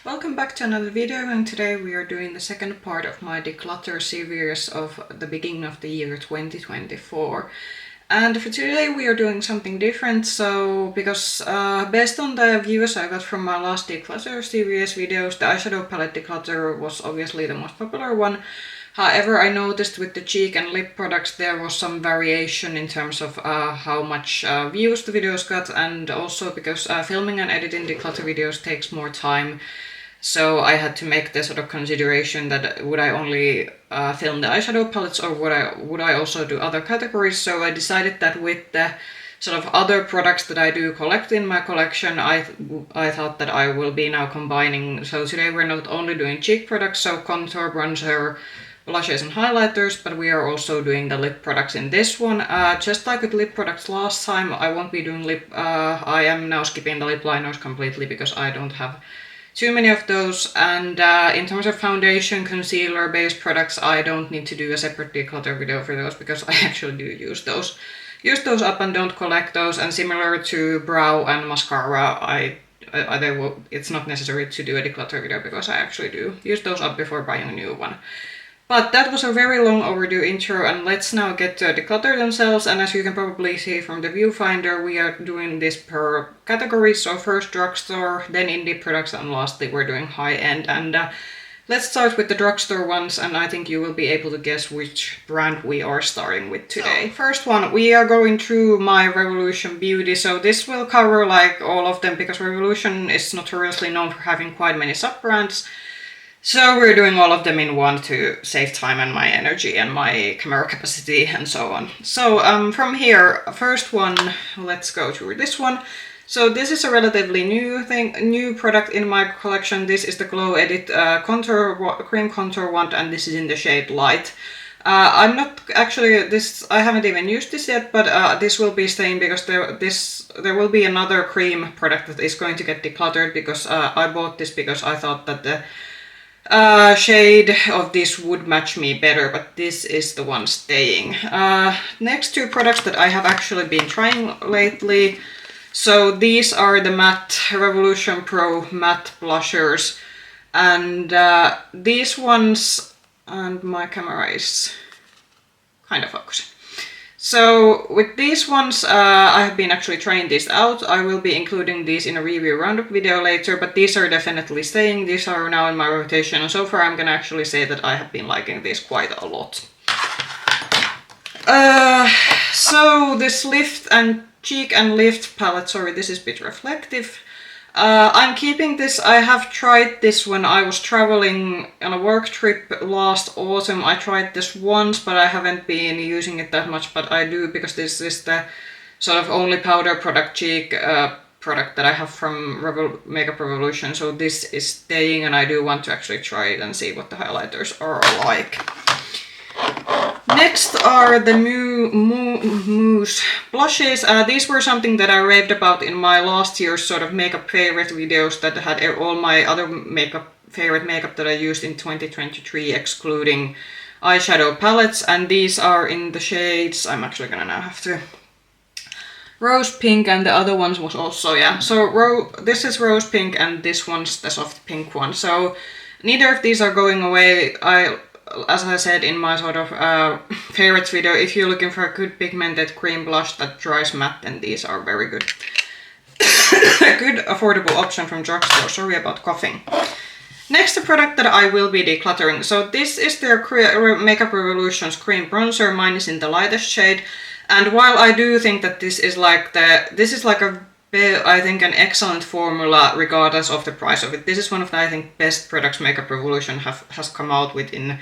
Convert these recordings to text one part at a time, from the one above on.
Welcome back to another video, and today we are doing the second part of my declutter series of the beginning of the year 2024. And for today we are doing something different, because based on the views I got from my last declutter series videos, the eyeshadow palette declutter was obviously the most popular one. However, I noticed with the cheek and lip products there was some variation in terms of how much views the videos got, and also because filming and editing declutter videos takes more time. So I had to make the sort of consideration that would I only film the eyeshadow palettes, or would I also do other categories. So I decided that with the sort of other products that I do collect in my collection, I thought that I will be now combining. So today we're not only doing cheek products, so contour, bronzer, blushes and highlighters, but we are also doing the lip products in this one. Just like with lip products last time, I won't be doing lip. I am now skipping the lip liners completely because I don't have too many of those, and in terms of foundation, concealer, base products, I don't need to do a separate declutter video for those because I actually do use those. Use those up and don't collect those, and similar to brow and mascara, it's not necessary to do a declutter video because I actually do use those up before buying a new one. But that was a very long overdue intro, and let's now get to declutter themselves. And as you can probably see from the viewfinder, we are doing this per category. So first drugstore, then indie products, and lastly we're doing high-end. And let's start with the drugstore ones, and I think you will be able to guess which brand we are starting with today. So, first one, we are going through my Revolution Beauty. So this will cover like all of them because Revolution is notoriously known for having quite many sub-brands. So we're doing all of them in one to save time and my energy and my camera capacity and so on. So from here, first one, let's go through this one. So this is a relatively new product in my collection. This is the Glow Edit cream contour wand, and this is in the shade Light. I'm not actually I haven't even used this yet, but this will be staying because there will be another cream product that is going to get decluttered because I bought this because I thought that the shade of this would match me better, but this is the one staying. Next two products that I have actually been trying lately. So these are the matte Revolution Pro matte blushers, and these ones, and my camera is kind of focusing. So with these ones, I have been actually trying these out. I will be including these in a review roundup video later, but these are definitely staying. These are now in my rotation, and so far I'm gonna actually say that I have been liking these quite a lot. So this lift and cheek and lift palette, sorry, this is a bit reflective. I'm keeping this. I have tried this when I was traveling on a work trip last autumn. I tried this once, but I haven't been using it that much, but I do because this is the sort of only powder product cheek product that I have from Makeup Revolution. So this is staying, and I do want to actually try it and see what the highlighters are like. Next are the Mousse blushes. These were something that I raved about in my last year's sort of makeup favorite videos that had all my other favorite makeup that I used in 2023, excluding eyeshadow palettes. And these are in the shades, I'm actually gonna now have to, rose pink, and the other ones was also, yeah. So this is rose pink and this one's the soft pink one. So neither of these are going away. As I said in my sort of favorites video, if you're looking for a good pigmented cream blush that dries matte, then these are very good. A good affordable option from drugstore. Sorry about coughing. Next, the product that I will be decluttering. So this is their Makeup Revolution's cream bronzer. Mine is in the lightest shade. And while I do think that this is like I think an excellent formula regardless of the price of it. This is one of the, I think, best products Makeup Revolution has come out with in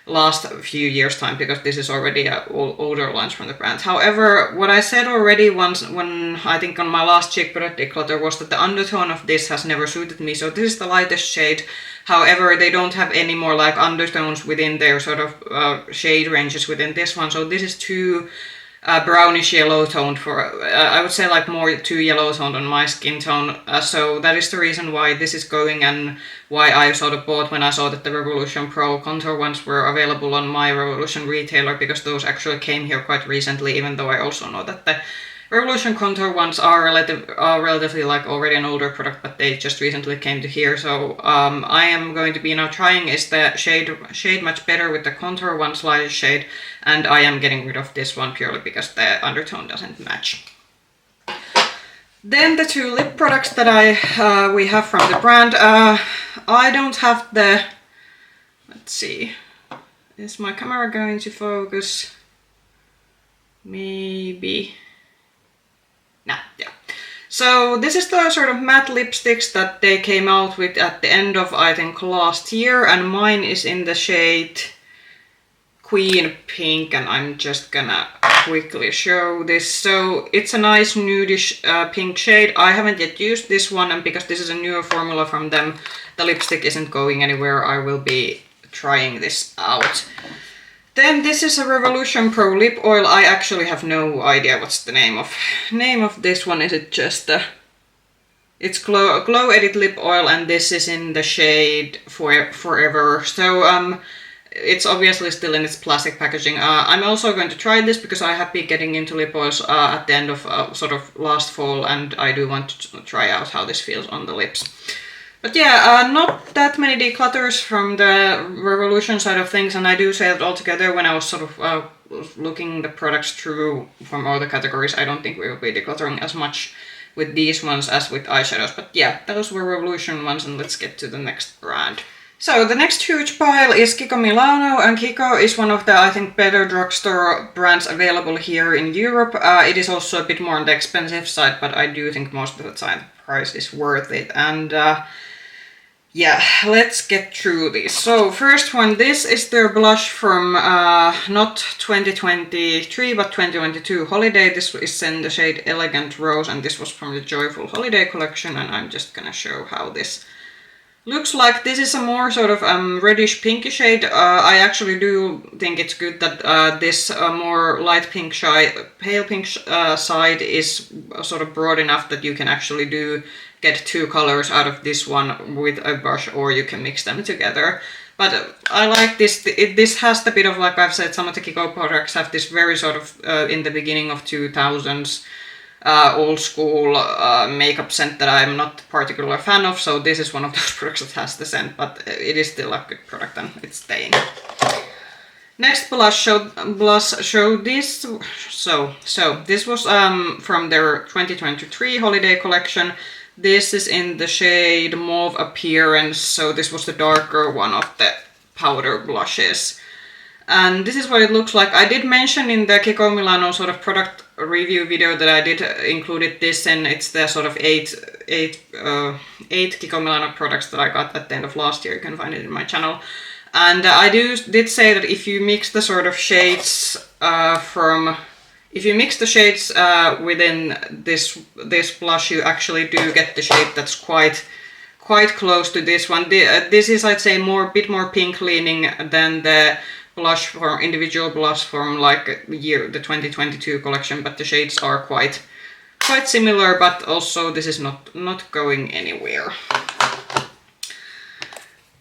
last few years' time, because this is already an older launch from the brand. However, what I said already once when I think on my last cheek product declutter was that the undertone of this has never suited me. So this is the lightest shade. However, they don't have any more like undertones within their sort of shade ranges within this one. So this is too brownish yellow toned for, I would say like more too yellow toned on my skin tone. So that is the reason why this is going, and why I sort of bought when I saw that the Revolution Pro contour ones were available on my Revolution retailer, because those actually came here quite recently, even though I also know that the Revolution contour ones are relatively like already an older product, but they just recently came to here. So I am going to be now trying is the shade Much Better with the contour one's light shade, and I am getting rid of this one purely because the undertone doesn't match. Then the two lip products that we have from the brand. I don't have the, let's see, is my camera going to focus? Maybe. No, yeah. So this is the sort of matte lipsticks that they came out with at the end of, I think, last year, and mine is in the shade Queen Pink, and I'm just gonna quickly show this. So it's a nice nudish pink shade. I haven't yet used this one, and because this is a newer formula from them, the lipstick isn't going anywhere. I will be trying this out. Then this is a Revolution Pro Lip Oil. I actually have no idea what's the name of this one. Is it just it's Glow Edit Lip Oil, and this is in the shade Forever. So it's obviously still in its plastic packaging. I'm also going to try this because I have been getting into lip oils at the end of sort of last fall, and I do want to try out how this feels on the lips. But yeah, not that many declutters from the Revolution side of things, and I do say that altogether when I was sort of looking the products through from all the categories, I don't think we will be decluttering as much with these ones as with eyeshadows. But yeah, those were Revolution ones, and let's get to the next brand. So the next huge pile is Kiko Milano, and Kiko is one of the, I think, better drugstore brands available here in Europe. It is also a bit more on the expensive side, but I do think most of the time the price is worth it. And yeah, let's get through this. So first one, this is their blush from not 2023 but 2022 holiday. This is in the shade Elegant Rose, and this was from the Joyful Holiday collection, and I'm just gonna show how this looks like. This is a more sort of reddish pinky shade. I actually do think it's good that this more light pink pale pink side is sort of broad enough that you can actually get two colors out of this one with a brush, or you can mix them together. But I like this. This has the bit of, like I've said, some of the Kiko products have this very sort of in the beginning of 2000s old school makeup scent that I'm not a particular fan of, so this is one of those products that has the scent, but it is still a good product and it's staying. Next blush show this. So this was from their 2023 holiday collection. This is in the shade Mauve Appearance, so this was the darker one of the powder blushes. And this is what it looks like. I did mention in the Kiko Milano sort of product review video that I did included this, and it's the sort of eight Kiko Milano products that I got at the end of last year. You can find it in my channel. And I did say that if you mix the sort of shades within this blush, you actually do get the shade that's quite close to this one. This is, I'd say, bit more pink leaning than the individual blush from like the 2022 collection, but the shades are quite similar, but also this is not going anywhere.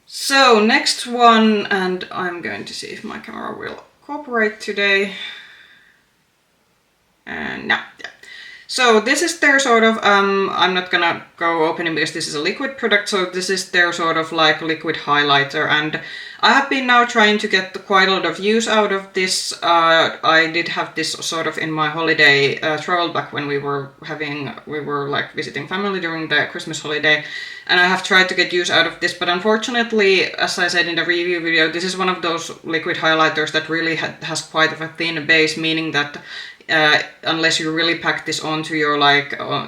So next one, and I'm going to see if my camera will cooperate today. And no, yeah. So this is their sort of, I'm not gonna go opening because this is a liquid product, so this is their sort of like liquid highlighter, and I have been now trying to get quite a lot of use out of this. I did have this sort of in my holiday travel back when we were like visiting family during the Christmas holiday, and I have tried to get use out of this, but unfortunately, as I said in the review video, this is one of those liquid highlighters that really has quite a thin base, meaning that unless you really pack this onto your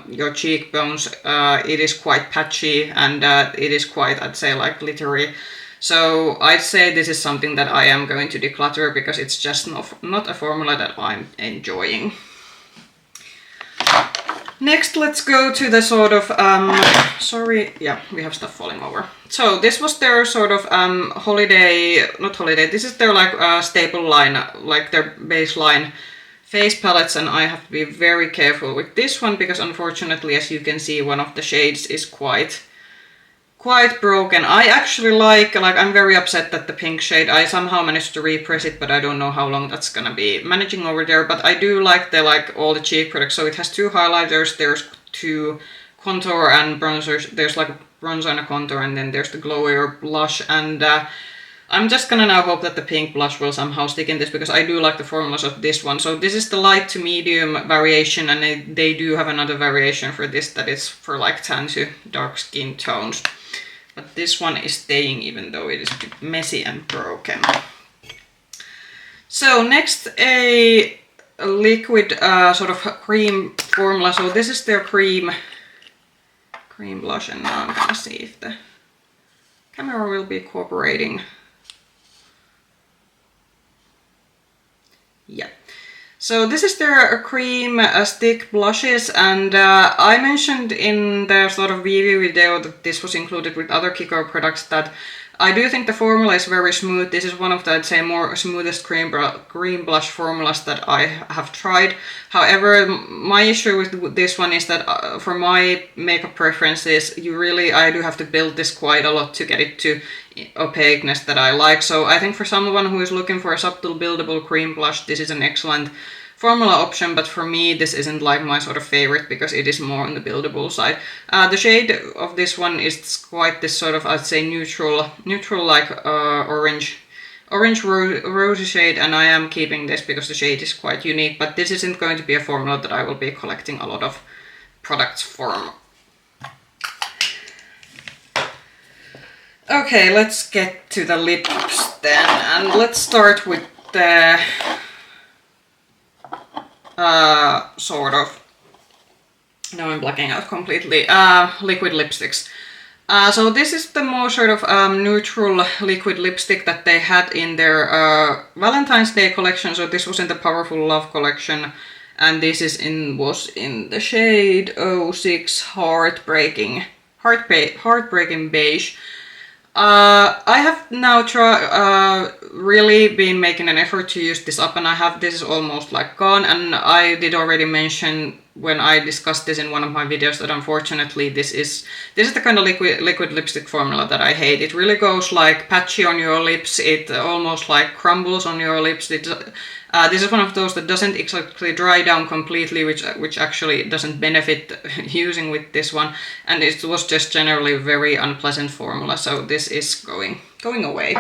your cheekbones, it is quite patchy, and it is quite, I'd say, like glittery. So I'd say this is something that I am going to declutter because it's just not a formula that I'm enjoying. Next, let's go to the sort of, sorry, yeah, we have stuff falling over. So this was their sort of this is their like staple line, like their baseline face palettes, and I have to be very careful with this one because unfortunately, as you can see, one of the shades is quite quite broken. I actually like I'm very upset that the pink shade, I somehow managed to repress it, but I don't know how long that's gonna be managing over there. But I do like all the cheek products. So it has two highlighters, there's two contour and bronzers, there's like a bronzer and a contour, and then there's the glowier blush. And I'm just gonna now hope that the pink blush will somehow stick in this, because I do like the formulas of this one. So this is the light to medium variation, and they do have another variation for this that is for like tan to dark skin tones. But this one is staying even though it is a bit messy and broken. So next, a liquid sort of cream formula. So this is their cream blush, and now I'm gonna see if the camera will be cooperating. Yeah. So this is their cream stick blushes, and I mentioned in the sort of review video that this was included with other Kiko products, that I do think the formula is very smooth. This is one of the, I'd say, more smoothest cream blush formulas that I have tried. However, my issue with this one is that for my makeup preferences, I do have to build this quite a lot to get it to opaqueness that I like. So I think for someone who is looking for a subtle buildable cream blush, this is an excellent formula option, but for me this isn't like my sort of favorite because it is more on the buildable side. The shade of this one is quite this sort of, I'd say, neutral like orange rosy shade, and I am keeping this because the shade is quite unique, but this isn't going to be a formula that I will be collecting a lot of products from. Okay, let's get to the lips then, and let's start with the sort of, now I'm blacking out completely, liquid lipsticks. So this is the more sort of neutral liquid lipstick that they had in their Valentine's Day collection. So this was in the Powerful Love collection, and this is was in the shade 06 Heartbreaking Beige. I have now really been making an effort to use this up, and this is almost like gone, and I did already mention when I discussed this in one of my videos that unfortunately this is the kind of liquid lipstick formula that I hate. It really goes like patchy on your lips, it almost like crumbles on your lips. This is one of those that doesn't exactly dry down completely, which actually doesn't benefit using with this one, and it was just generally a very unpleasant formula, so this is going away.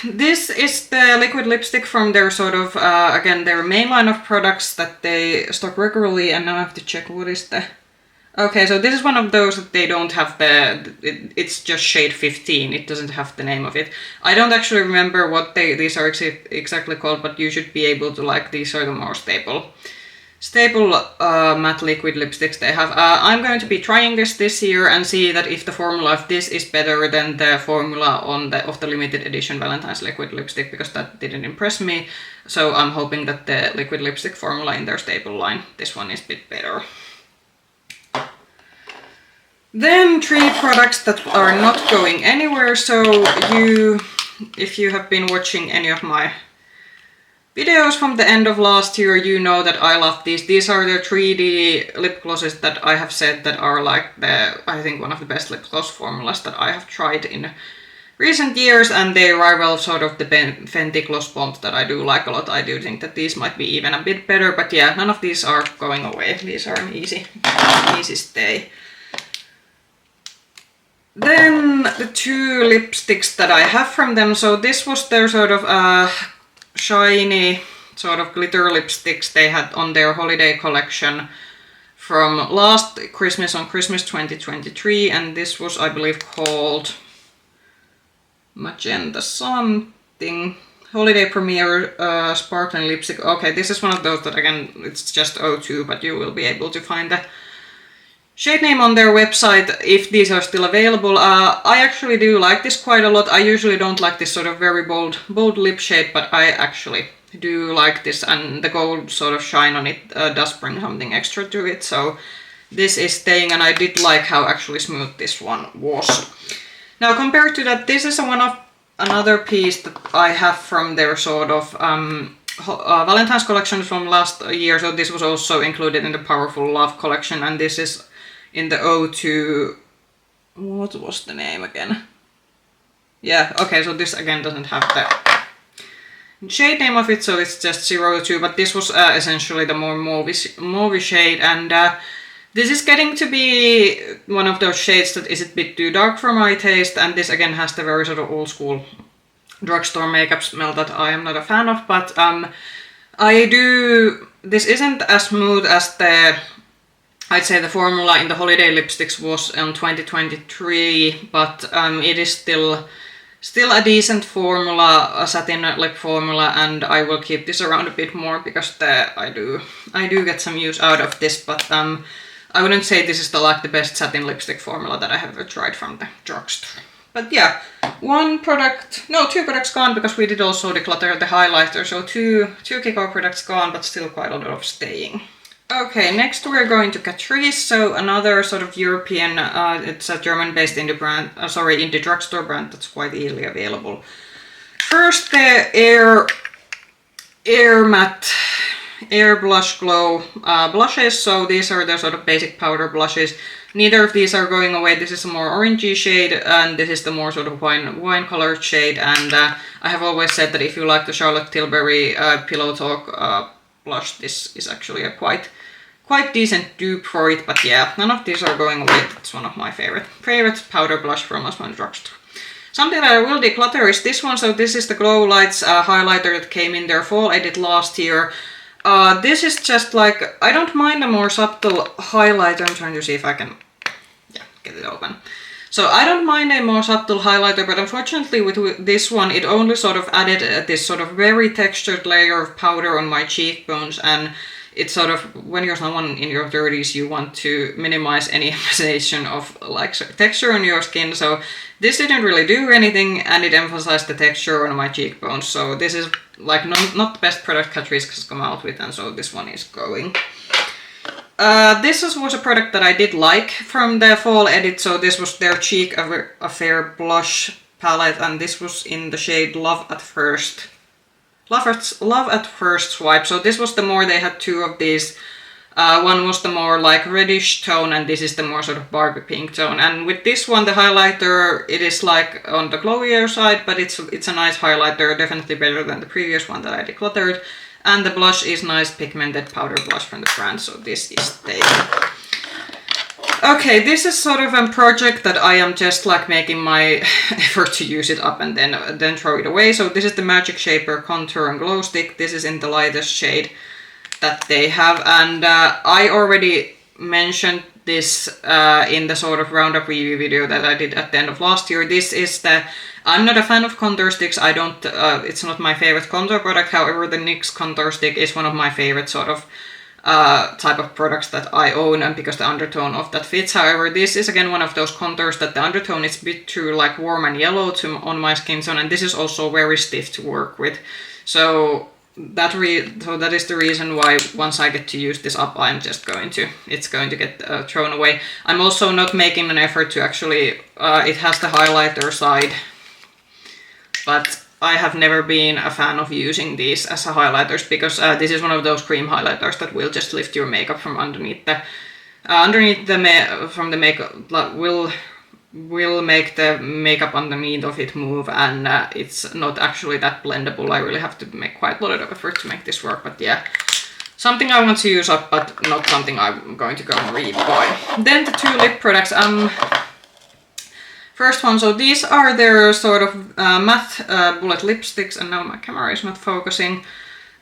This is the liquid lipstick from their sort of, again, their main line of products that they stock regularly, and now I have to check what is the... Okay, so this is one of those that they don't have it's just shade 15, it doesn't have the name of it. I don't actually remember what these are exactly called, but you should be able to like, these are the more stable matte liquid lipsticks they have. I'm going to be trying this year and see that if the formula of this is better than the formula of the limited edition Valentine's liquid lipstick, because that didn't impress me. So I'm hoping that the liquid lipstick formula in their stable line, this one is a bit better. Then 3 products that are not going anywhere. So if you have been watching any of my videos from the end of last year, you know that I love these. These are the 3D lip glosses that I have said that are like I think one of the best lip gloss formulas that I have tried in recent years, and they rival sort of the Fenty Gloss Bombs that I do like a lot. I do think that these might be even a bit better, but yeah, none of these are going away. These are an easy stay. Then the 2 lipsticks that I have from them. So this was their sort of shiny sort of glitter lipsticks they had on their holiday collection from last Christmas, on Christmas 2023, and this was, I believe, called Magenta something. Holiday Premiere Sparkling Lipstick. Okay, this is one of those that, again, it's just 02, but you will be able to find the shade name on their website if these are still available. I actually do like this quite a lot. I usually don't like this sort of very bold lip shade, but I actually do like this, and the gold sort of shine on it does bring something extra to it. So this is staying, and I did like how actually smooth this one was. Now compared to that, this is another piece that I have from their sort of Valentine's collection from last year. So this was also included in the Powerful Love collection, and this is in the 02 what was the name again? Yeah, okay, so this again doesn't have the shade name of it, so it's just 02, but this was essentially the more mauvey shade, and this is getting to be one of those shades that is a bit too dark for my taste, and this again has the very sort of old school drugstore makeup smell that I am not a fan of, but this isn't as smooth as I'd say the formula in the holiday lipsticks was in 2023, but it is still a decent formula, a satin lip formula, and I will keep this around a bit more because I do get some use out of this, but I wouldn't say this is the best satin lipstick formula that I have ever tried from the drugstore. But yeah, two products gone because we did also declutter the highlighter, so two Kiko products gone, but still quite a lot of staying. Okay, next we're going to Catrice, so another sort of European, it's a German-based indie brand, indie drugstore brand that's quite easily available. First, the Air Matte Air Blush Glow blushes, so these are the sort of basic powder blushes. Neither of these are going away. This is a more orangey shade, and this is the more sort of wine colored shade, and I have always said that if you like the Charlotte Tilbury Pillow Talk blush, this is actually a quite decent dupe for it, but yeah, none of these are going away. It's one of my favorite powder blush from Osman Drugstore. Something that I will declutter is this one. So this is the Glow Lights highlighter that came in their fall edit last year. This is just like, I don't mind a more subtle highlighter. I'm trying to see if I can get it open. So I don't mind a more subtle highlighter, but unfortunately with this one, it only sort of added this sort of very textured layer of powder on my cheekbones, and it's sort of, when you're someone in your 30s, you want to minimize any emphasization of like texture on your skin, so this didn't really do anything, and it emphasized the texture on my cheekbones, so this is like not the best product Catrice has come out with, and so this one is going. This was a product that I did like from the fall edit, so this was their Cheek Affair blush palette, and this was in the shade Love at First Swipe. So this was the more, they had two of these. One was the more like reddish tone, and this is the more sort of Barbie pink tone. And with this one, the highlighter, it is like on the glowier side, but it's a nice highlighter, definitely better than the previous one that I decluttered. And the blush is nice pigmented powder blush from the brand, so this is staying. Okay, this is sort of a project that I am just like making my effort to use it up and then throw it away. So this is the Magic Shaper Contour and Glow Stick. This is in the lightest shade that they have, and I already mentioned this in the sort of roundup review video that I did at the end of last year. This is I'm not a fan of contour sticks. It's not my favorite contour product. However, the NYX contour stick is one of my favorite sort of type of products that I own, and because the undertone of that fits. However, this is again one of those contours that the undertone is a bit too like warm and yellow on my skin tone, and this is also very stiff to work with. So that is the reason why once I get to use this up, it's going to get thrown away. I'm also not making an effort to actually, it has the highlighter side, but I have never been a fan of using these as highlighters, because this is one of those cream highlighters that will just lift your makeup from underneath from the makeup, will make the makeup underneath of it move, and it's not actually that blendable. I really have to make quite a lot of effort to make this work, but yeah, something I want to use up, but not something I'm going to go and re-buy. Then the two lip products. First one, so these are their sort of matte bullet lipsticks, and now my camera is not focusing.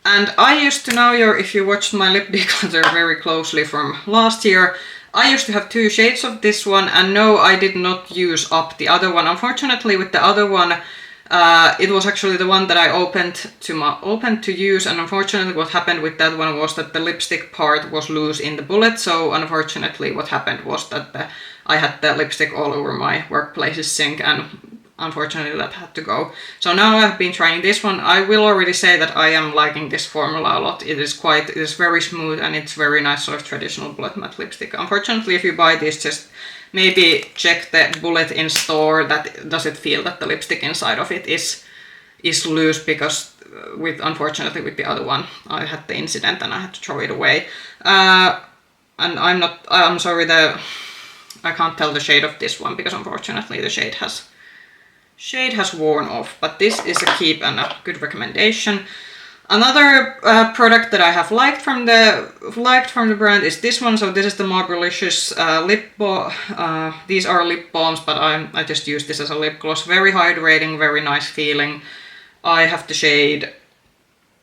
And I used to know, if you watched my lip declutter very closely from last year, I used to have two shades of this one, and no, I did not use up the other one. Unfortunately, with the other one, it was actually the one that I opened to use, and unfortunately what happened with that one was that the lipstick part was loose in the bullet, so unfortunately what happened was that I had the lipstick all over my workplace's sink, and unfortunately that had to go. So now I've been trying this one. I will already say that I am liking this formula a lot. It is very smooth, and it's very nice sort of traditional bullet matte lipstick. Unfortunately, if you buy this, just maybe check the bullet in store, that does it feel that the lipstick inside of it is loose, because unfortunately with the other one I had the incident and I had to throw it away. And I'm sorry, I can't tell the shade of this one because unfortunately the shade has worn off, but this is a keep and a good recommendation. Another product that I have liked from the brand is this one. So this is the Marblicious lip balm. These are lip balms, but I just use this as a lip gloss. Very hydrating, very nice feeling. I have the shade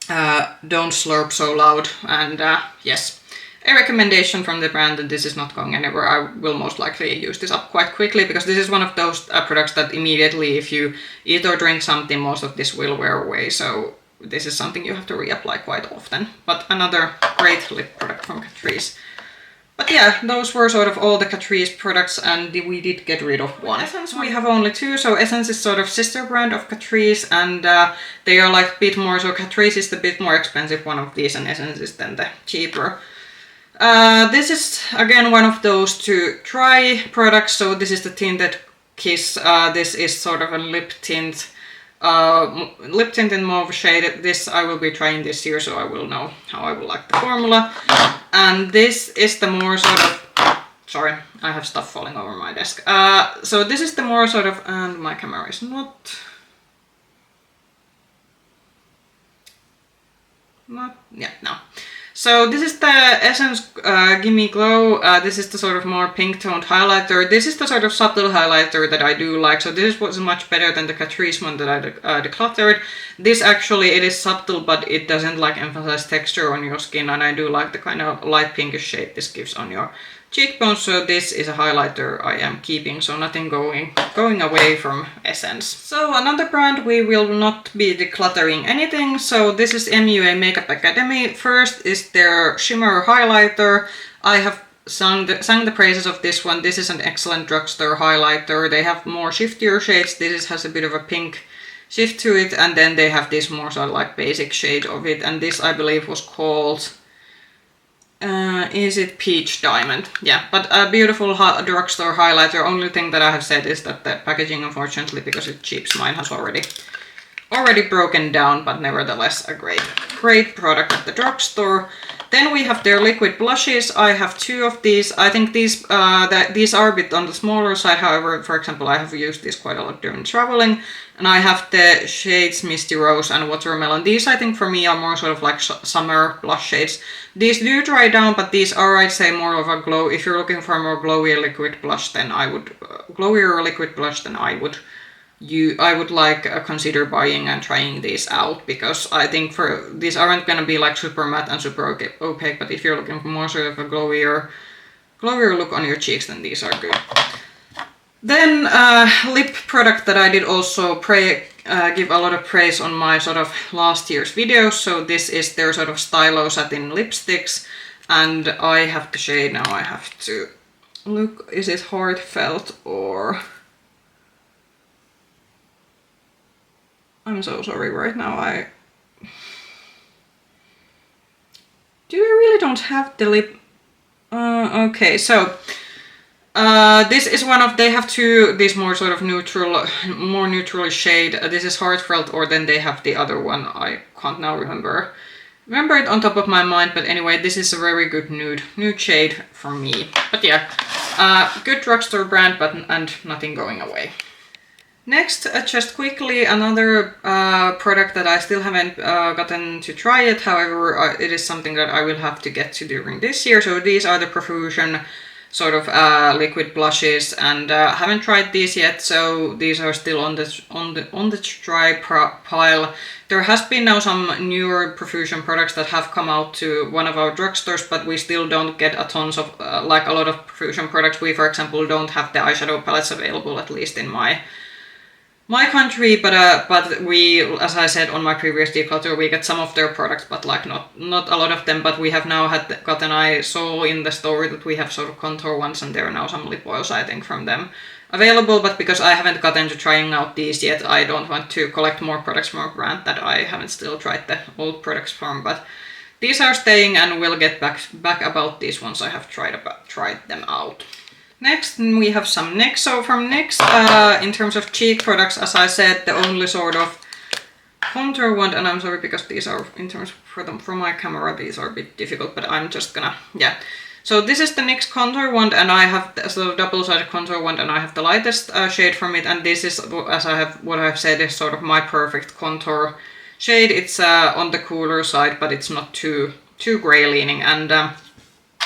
Don't Slurp So Loud, and yes, a recommendation from the brand that this is not going anywhere. I will most likely use this up quite quickly because this is one of those products that immediately, if you eat or drink something, most of this will wear away. So this is something you have to reapply quite often. But another great lip product from Catrice. But yeah, those were sort of all the Catrice products, and we did get rid of one. Essence we have only two, so Essence is sort of sister brand of Catrice, and they are like a bit more, so Catrice is the bit more expensive one of these, and Essence is then the cheaper. This is again one of those to try products, so this is the Tinted Kiss. This is sort of a lip tint in mauve shade. This I will be trying this year, so I will know how I will like the formula. And this is the more sort of, sorry, I have stuff falling over my desk. So this is the more sort of, and my camera is not, yeah, no. So this is the Essence Gimme Glow. This is the sort of more pink toned highlighter. This is the sort of subtle highlighter that I do like. So this was much better than the Catrice one that I decluttered. This actually, it is subtle, but it doesn't like emphasize texture on your skin. And I do like the kind of light pinkish shade this gives on your cheekbones. So this is a highlighter I am keeping, so nothing going away from Essence. So another brand, we will not be decluttering anything. So this is MUA Makeup Academy. First is their shimmer highlighter. I have sang the praises of this one. This is an excellent drugstore highlighter. They have more shiftier shades. This has a bit of a pink shift to it, and then they have this more sort of like basic shade of it, and this I believe was called is it Peach Diamond? Yeah, but a beautiful drugstore highlighter. Only thing that I have said is that the packaging, unfortunately, because it's cheap, mine has already broken down, but nevertheless a great product at the drugstore. Then we have their liquid blushes. I have two of these. I think these are a bit on the smaller side. However, for example, I have used these quite a lot during traveling. And I have the shades Misty Rose and Watermelon. These, I think, for me are more sort of like summer blush shades. These do dry down, but these are, I'd say, more of a glow. If you're looking for a more glowier liquid blush, then I would consider buying and trying these out, because I think these aren't gonna be like super matte and super opaque, but if you're looking for more sort of a glowier look on your cheeks, then these are good. Then lip product that I did also give a lot of praise on my sort of last year's videos. So this is their sort of Stylo Satin lipsticks, and I have the shade now. I have to look, is it Heartfelt or... I'm so sorry right now, I really don't have the lip... okay, so... this is one of, they have two, these more sort of more neutral shade. This is Heartfelt, or then they have the other one. I can't now remember it on top of my mind, but anyway, this is a very good nude shade for me. But yeah, good drugstore brand, and nothing going away. Next, just quickly, another product that I still haven't gotten to try it. However, it is something that I will have to get to during this year. So these are the Profusion sort of liquid blushes, and haven't tried these yet, so these are still on the try pile. There has been now some newer Profusion products that have come out to one of our drugstores, but we still don't get a tons of like a lot of Profusion products. We, for example, don't have the eyeshadow palettes available, at least in my country, but we, as I said on my previous declutter, we get some of their products, but like not a lot of them. But we have now gotten, I saw in the store that we have sort of contour ones, and there are now some lip oils, I think, from them available. But because I haven't gotten to trying out these yet, I don't want to collect more products from a brand that I haven't still tried the old products from. But these are staying, and we'll get back about these once I have tried them out. Next, we have some NYX. So from NYX, in terms of cheek products, as I said, the only sort of contour one, and I'm sorry because these are, in terms from my camera, these are a bit difficult, but I'm just gonna, yeah. So this is the NYX contour wand, and I have the double-sided contour wand, and I have the lightest shade from it, and this is, as what I've said, is sort of my perfect contour shade. It's on the cooler side, but it's not too gray leaning. And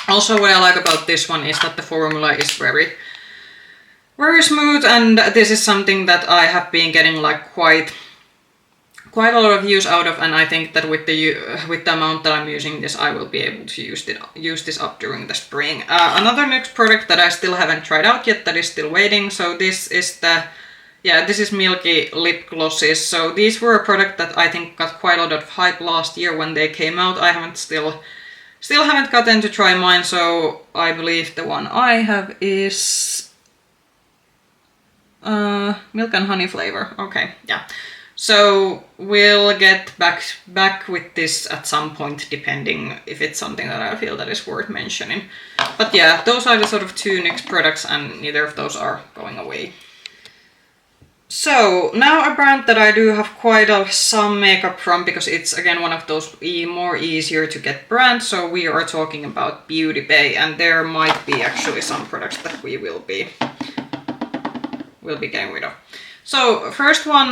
also what I like about this one is that the formula is very smooth, and this is something that I have been getting like quite a lot of use out of, and I think that with the amount that I'm using this, I will be able to use this up during the spring. Another NYX product that I still haven't tried out yet, that is still waiting. So this is this is Milky lip glosses. So these were a product that I think got quite a lot of hype last year when they came out. I haven't still haven't gotten to try mine. So I believe the one I have is milk and honey flavor. Okay, yeah. So we'll get back with this at some point, depending if it's something that I feel that is worth mentioning. But yeah, those are the sort of two NYX products, and neither of those are going away. So now a brand that I do have quite some makeup from, because it's again one of those more easier to get brands. So we are talking about Beautybay, and there might be actually some products that we will be getting rid of. So first one,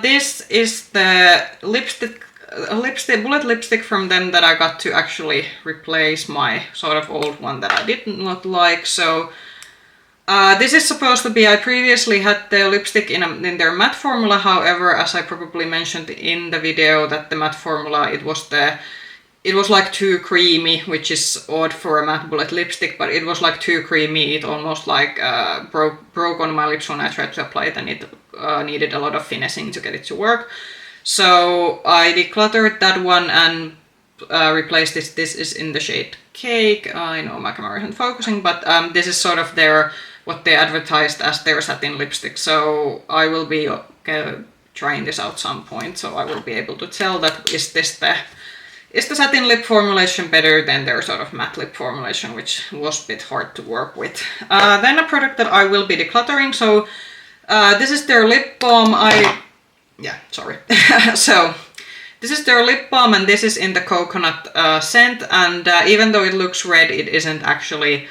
this is the bullet lipstick from them that I got to actually replace my sort of old one that I did not like. So this is supposed to be, I previously had the lipstick in their matte formula. However, as I probably mentioned in the video, that the matte formula, it was like too creamy, which is odd for a matte bullet lipstick, but it was like too creamy. It almost like broke on my lips when I tried to apply it, and it needed a lot of finessing to get it to work. So I decluttered that one and replaced this. This is in the shade Cake. I know my camera isn't focusing, but this is sort of what they advertised as their satin lipstick. So I will be trying this out some point, so I will be able to tell that is the satin lip formulation better than their sort of matte lip formulation, which was a bit hard to work with. Then a product that I will be decluttering. So this is their lip balm. So this is their lip balm, and this is in the coconut scent. And even though it looks red, it isn't actually.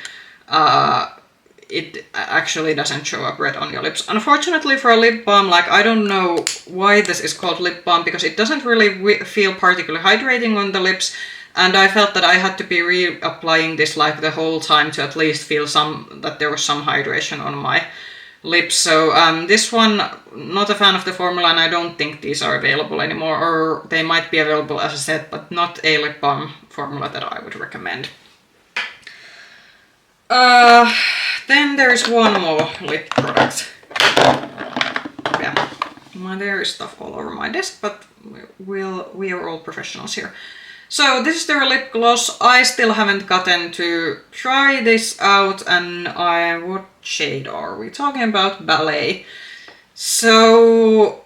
It actually doesn't show up red on your lips. Unfortunately for a lip balm, like I don't know why this is called lip balm, because it doesn't really feel particularly hydrating on the lips, and I felt that I had to be reapplying this like the whole time to at least feel that there was some hydration on my lips. So this one, not a fan of the formula, and I don't think these are available anymore, or they might be available as I said, but not a lip balm formula that I would recommend. Then there's one more lip product. Yeah, there is stuff all over my desk, but we are all professionals here. So this is their lip gloss. I still haven't gotten to try this out, and what shade are we talking about? Ballet. So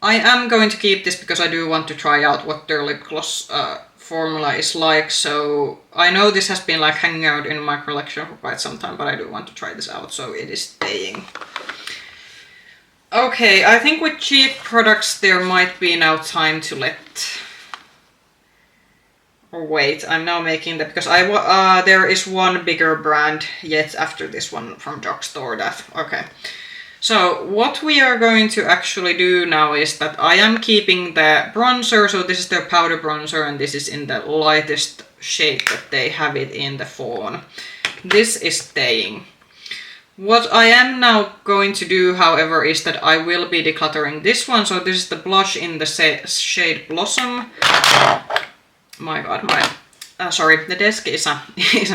I am going to keep this because I do want to try out what their lip gloss formula is like. So I know this has been like hanging out in my collection for quite some time, but I do want to try this out, so it is staying. Okay, I think with cheap products there might be now time to wait. I'm now making that because there is one bigger brand yet after this one from drugstore okay. So what we are going to actually do now is that I am keeping the bronzer. So this is their powder bronzer, and this is in the lightest shade that they have it in, the fawn. This is staying. What I am now going to do, however, is that I will be decluttering this one. So this is the blush in the shade Blossom. My god, sorry, the desk is a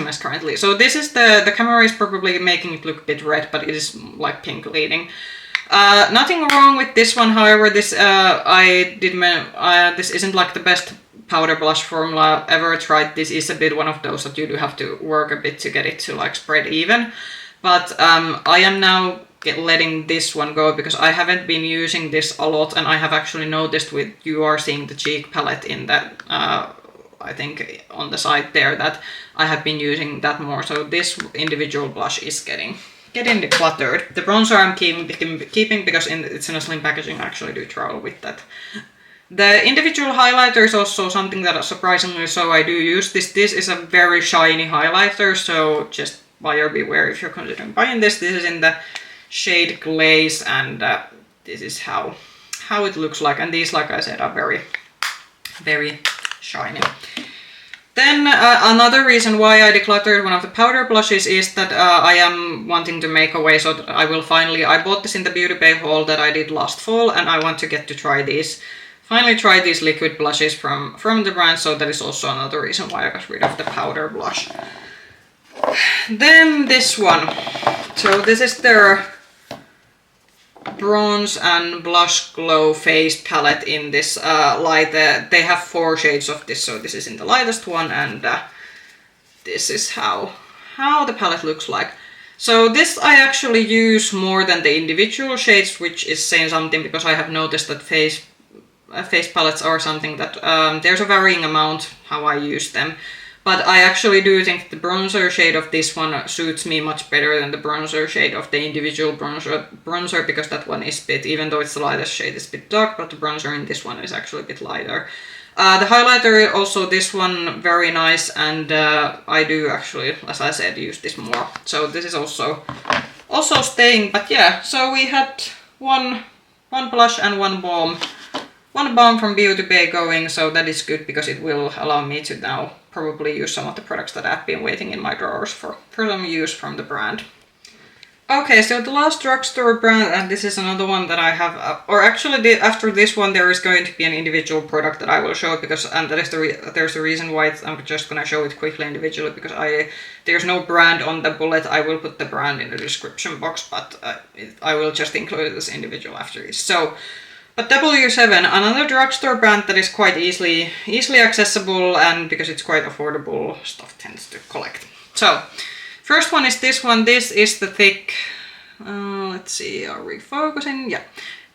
mess currently. So this is the camera is probably making it look a bit red, but it is like pink leading. Nothing wrong with this one, however, this this isn't like the best powder blush formula I've ever tried. This is a bit one of those that you do have to work a bit to get it to like spread even. But I am now letting this one go because I haven't been using this a lot, and I have actually noticed you are seeing the cheek palette in that I think on the side there that I have been using that more. So this individual blush is getting decluttered. The bronzer I'm keeping because it's in a slim packaging. I actually do travel with that The individual highlighter is also something that surprisingly so I do use this. This is a very shiny highlighter, so just buyer beware if you're considering buying this. This is in the shade Glaze, and this is how it looks like. And these, like I said, are very, very shiny. Then another reason why I decluttered one of the powder blushes is that I am wanting to make a way so that I will finally, I bought this in the Beautybay haul that I did last fall, and I want to get to try these, finally try these liquid blushes from the brand, so that is also another reason why I got rid of the powder blush. Then this one, so this is their Bronze and Blush Glow Face Palette in this light. They have 4 shades of this, so this is in the lightest one, and this is how the palette looks like. So this I actually use more than the individual shades, which is saying something, because I have noticed that face palettes are something that there's a varying amount how I use them. But I actually do think the bronzer shade of this one suits me much better than the bronzer shade of the individual bronzer, because that one is a bit, even though it's the lightest shade, it's a bit dark, but the bronzer in this one is actually a bit lighter. The highlighter, also this one, very nice, and I do actually, as I said, use this more. So this is also staying, but yeah, so we had one blush and one balm from Beautybay going, so that is good because it will allow me to now probably use some of the products that I've been waiting in my drawers for some use from the brand. Okay, so the last drugstore brand, and this is another one that I have, or actually after this one there is going to be an individual product that I will show, because, and that is there's a reason why I'm just gonna show it quickly individually, because there's no brand on the bullet. I will put the brand in the description box, but I will just include this individual after this. So, but W7, another drugstore brand that is quite easily accessible, and because it's quite affordable, stuff tends to collect. So, first one is this one. This is the thick, let's see, are we focusing? Yeah.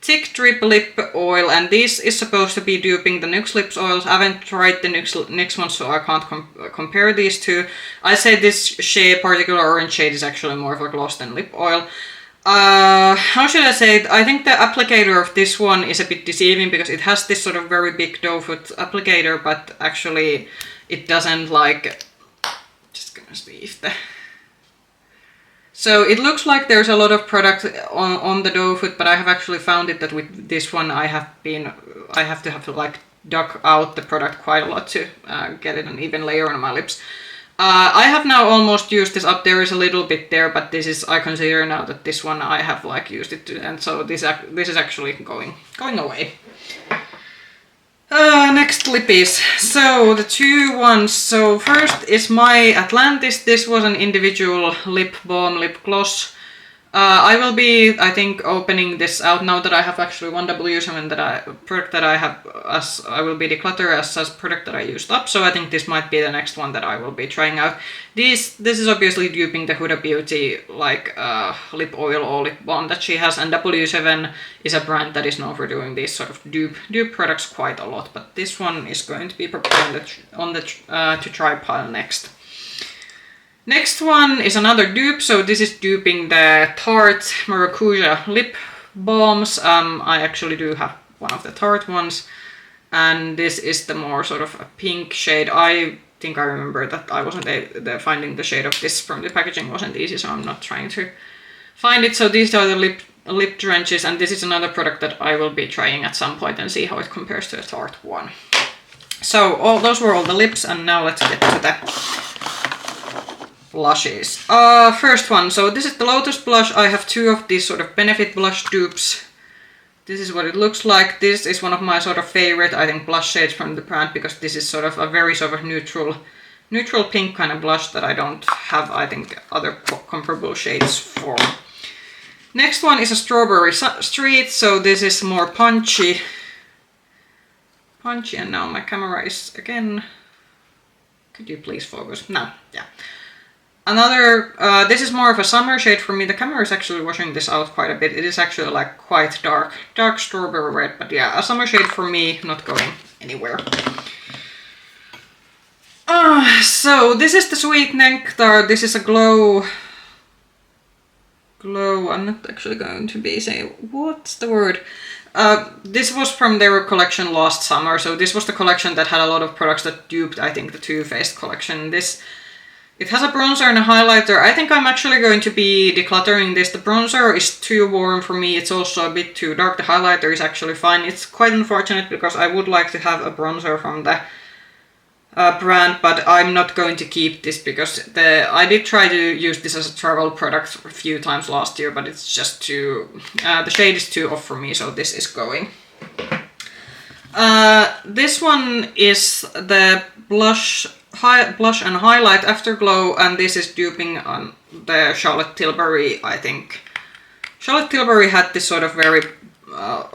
Thick Drip Lip Oil, and this is supposed to be duping the NYX Lips Oils. I haven't tried the NYX one, so I can't compare these two. I say this shade, particular orange shade, is actually more of a gloss than lip oil. How should I say it? I think the applicator of this one is a bit deceiving, because it has this sort of very big doe foot applicator, but actually it doesn't, like, just gonna see if the... So it looks like there's a lot of product on the doe foot, but I have actually found it that with this one I have to like dug out the product quite a lot to get it an even layer on my lips. I have now almost used this up. There is a little bit there, but this is, I consider now that this one I have like used it to, and so this is actually going away. Next lippies. So the 2 ones. So first is my Atlantis. This was an individual lip balm, lip gloss. I will be, I think, opening this out now that I have actually one W7 product that I have, as I will be declutter as product that I used up. So I think this might be the next one that I will be trying out. This is obviously duping the Huda Beauty like lip oil or lip balm that she has, and W7 is a brand that is known for doing these sort of dupe products quite a lot. But this one is going to be probably on the to try pile next. Next one is another dupe, so this is duping the Tarte Maracuja lip balms. I actually do have one of the Tarte ones, and this is the more sort of a pink shade. I think I remember that I wasn't finding the shade of this from the packaging wasn't easy, so I'm not trying to find it. So these are the lip drenches, and this is another product that I will be trying at some point and see how it compares to the Tarte one. So those were all the lips, and now let's get to the blushes. First one, so this is the Lotus blush. I have 2 of these sort of Benefit blush dupes. This is what it looks like. This is one of my sort of favorite, I think, blush shades from the brand, because this is sort of a very sort of neutral pink kind of blush that I don't have, I think, other comparable shades for. Next one is a Strawberry Street, so this is more punchy, and now my camera is again, could you please focus? No, yeah. Another, this is more of a summer shade for me. The camera is actually washing this out quite a bit. It is actually like quite dark strawberry red, but yeah, a summer shade for me, not going anywhere. So this is the Sweet Nectar. This is a glow. I'm not actually going to be saying, what's the word? This was from their collection last summer, so this was the collection that had a lot of products that duped, I think, the Too Faced collection. It has a bronzer and a highlighter. I think I'm actually going to be decluttering this. The bronzer is too warm for me, it's also a bit too dark. The highlighter is actually fine. It's quite unfortunate because I would like to have a bronzer from the brand, but I'm not going to keep this because I did try to use this as a travel product a few times last year, but it's just too... the shade is too off for me, so this is going. This one is the blush and highlight Afterglow, and this is duping on the Charlotte Tilbury, I think. Charlotte Tilbury had this sort of very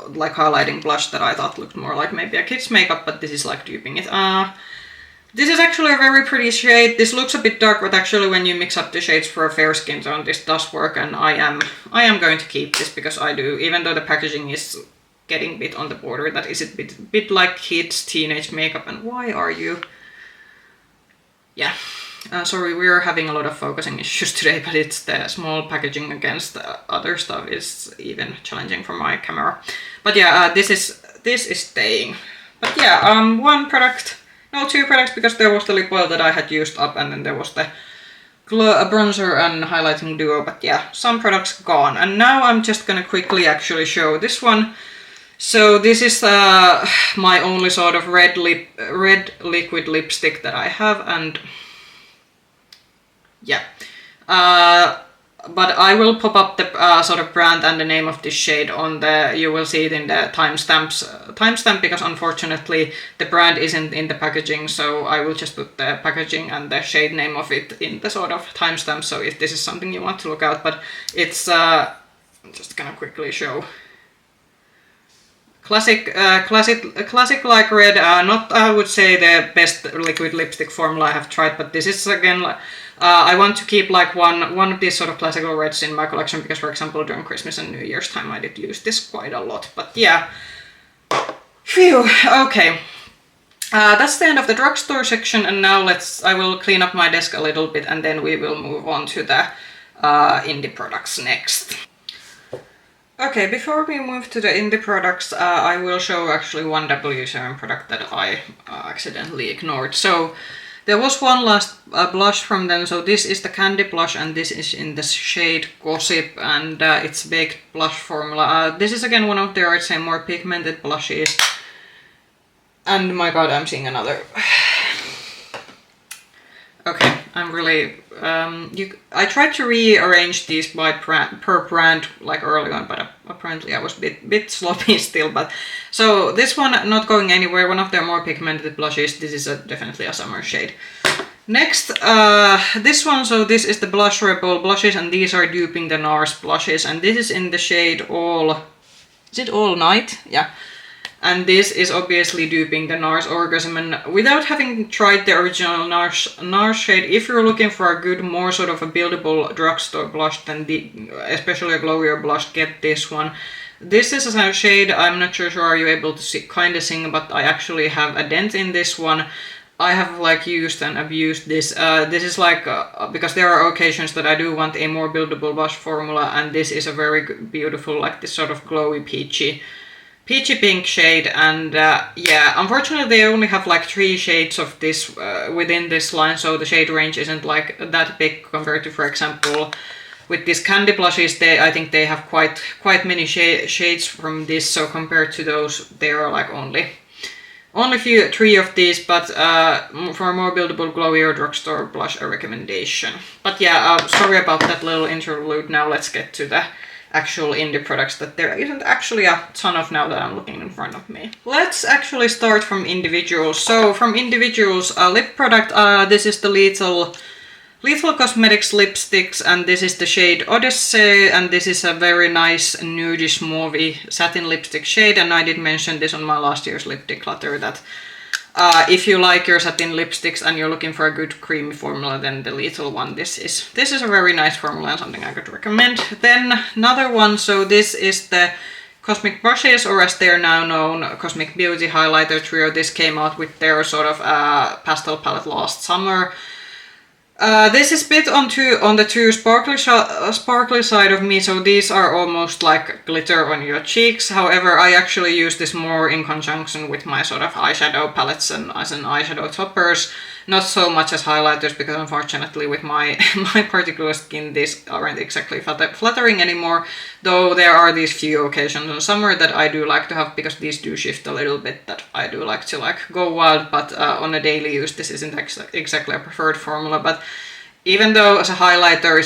like highlighting blush that I thought looked more like maybe a kid's makeup, but this is like duping it. This is actually a very pretty shade. This looks a bit dark, but actually when you mix up the shades for a fair skin tone, this does work, and I am going to keep this because I do, even though the packaging is getting a bit on the border, that is a bit like kids' teenage makeup. And why are you... Yeah, sorry, we're having a lot of focusing issues today, but it's the small packaging against the other stuff is even challenging for my camera. But yeah, this is staying. But yeah, one product... No, two products, because there was the lip oil that I had used up, and then there was the bronzer and highlighting duo, but yeah, some products gone. And now I'm just gonna quickly actually show this one. So this is my only sort of red liquid lipstick that I have, and yeah. But I will pop up the sort of brand and the name of this shade on the, you will see it in the timestamp, because unfortunately the brand isn't in the packaging, so I will just put the packaging and the shade name of it in the sort of timestamp, so if this is something you want to look out. But it's, I'm just gonna quickly show. Classic like red, not I would say the best liquid lipstick formula I have tried, but this is again, I want to keep like one of these sort of classical reds in my collection, because for example during Christmas and New Year's time I did use this quite a lot. But yeah, phew, okay. That's the end of the drugstore section, and now I will clean up my desk a little bit, and then we will move on to the indie products next. Okay, before we move to the indie products, I will show actually one W7 product that I accidentally ignored. So there was one last blush from them. So this is the Candy Blush, and this is in the shade Gossip, and it's baked blush formula. This is again one of their, I'd say, more pigmented blushes. And my god, I'm seeing another. Okay, I'm really... I tried to rearrange these by per brand like early on, but apparently I was a bit sloppy still. But so this one not going anywhere, one of their more pigmented blushes. This is definitely a summer shade. Next, this one, so this is the Blush Rebel blushes, and these are duping the NARS blushes, and this is in the shade All... Is it All Night? Yeah. And this is obviously duping the NARS Orgasm, and without having tried the original NARS shade, if you're looking for a good, more sort of a buildable drugstore blush, then especially a glowier blush, get this one. This is a shade, I'm not sure are you able to see, kind of sing, but I actually have a dent in this one. I have like used and abused this. This is like, because there are occasions that I do want a more buildable blush formula, and this is a very beautiful, like this sort of glowy peachy pink shade. And yeah, unfortunately they only have like 3 shades of this within this line, so the shade range isn't like that big compared to, for example, with these candy blushes. I think they have quite many shades from this, so compared to those there are like only 3 of these. But for a more buildable, glowier drugstore blush, a recommendation. But yeah, sorry about that little interlude. Now let's get to the actual indie products that there isn't actually a ton of now that I'm looking in front of me. Let's actually start from individuals. So from individuals, lip product, this is the Lethal Cosmetics lipsticks, and this is the shade Odyssey, and this is a very nice nudish mauvey satin lipstick shade, and I did mention this on my last year's lip declutter that if you like your satin lipsticks and you're looking for a good creamy formula, then the Lethal one, this is a very nice formula and something I could recommend. Then another one, so this is the Cosmic Brushes, or as they're now known, Cosmic Beauty Highlighter Trio. This came out with their sort of pastel palette last summer. This is a bit on the too sparkly side of me, so these are almost like glitter on your cheeks. However, I actually use this more in conjunction with my sort of eyeshadow palettes and as an eyeshadow toppers, not so much as highlighters, because unfortunately with my my particular skin these aren't exactly flattering anymore, though there are these few occasions in summer that I do like to have, because these do shift a little bit, that I do like to go wild, but on a daily use this isn't exactly a preferred formula. But even though as a highlighter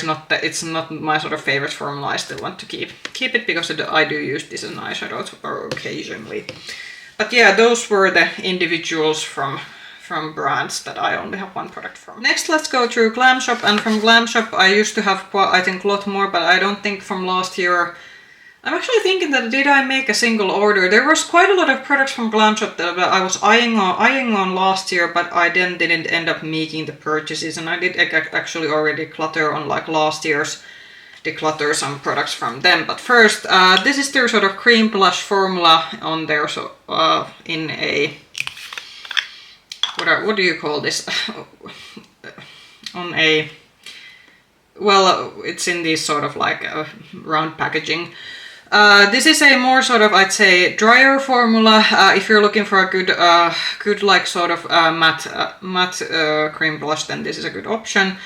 it's not my sort of favorite formula, I still want to keep it, because I do use this as an eyeshadow topper occasionally. But yeah, those were the individuals from brands that I only have one product from. Next, let's go through Glamshop, and from Glamshop I used to have I think a lot more, but I don't think from last year. I'm actually thinking that did I make a single order? There was quite a lot of products from Glamshop that I was eyeing on last year, but I then didn't end up making the purchases, and I did actually already clutter on like last year's declutter some products from them. But first, this is their sort of cream blush formula on there, so in a what do you call this? On a, well, it's in this sort of like round packaging. This is a more sort of, I'd say, drier formula. If you're looking for a good like sort of matte cream blush, then this is a good option.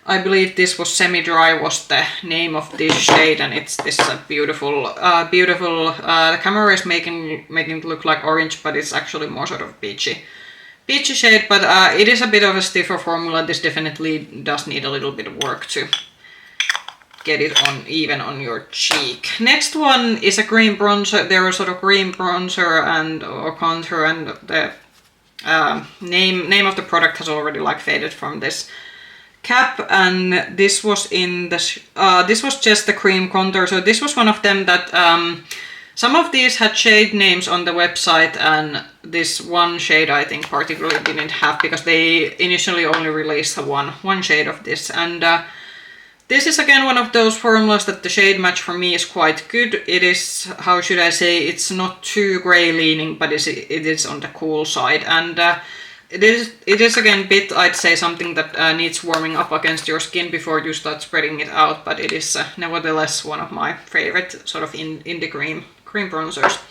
I believe this was semi-dry was the name of this shade, and this is a beautiful. The camera is making it look like orange, but it's actually more sort of peachy shade. But it is a bit of a stiffer formula. This definitely does need a little bit of work to get it on even on your cheek. Next one is a cream bronzer. There are sort of cream bronzer or contour, and the name of the product has already like faded from this cap, and this was in the this was just the cream contour. So this was one of them that some of these had shade names on the website, and this one shade I think particularly didn't have, because they initially only released one shade of this. And this is again one of those formulas that the shade match for me is quite good. It is, how should I say, it's not too gray leaning, but it is on the cool side. And it is again bit, I'd say, something that needs warming up against your skin before you start spreading it out, but it is nevertheless one of my favorite sort of indie cream bronzers.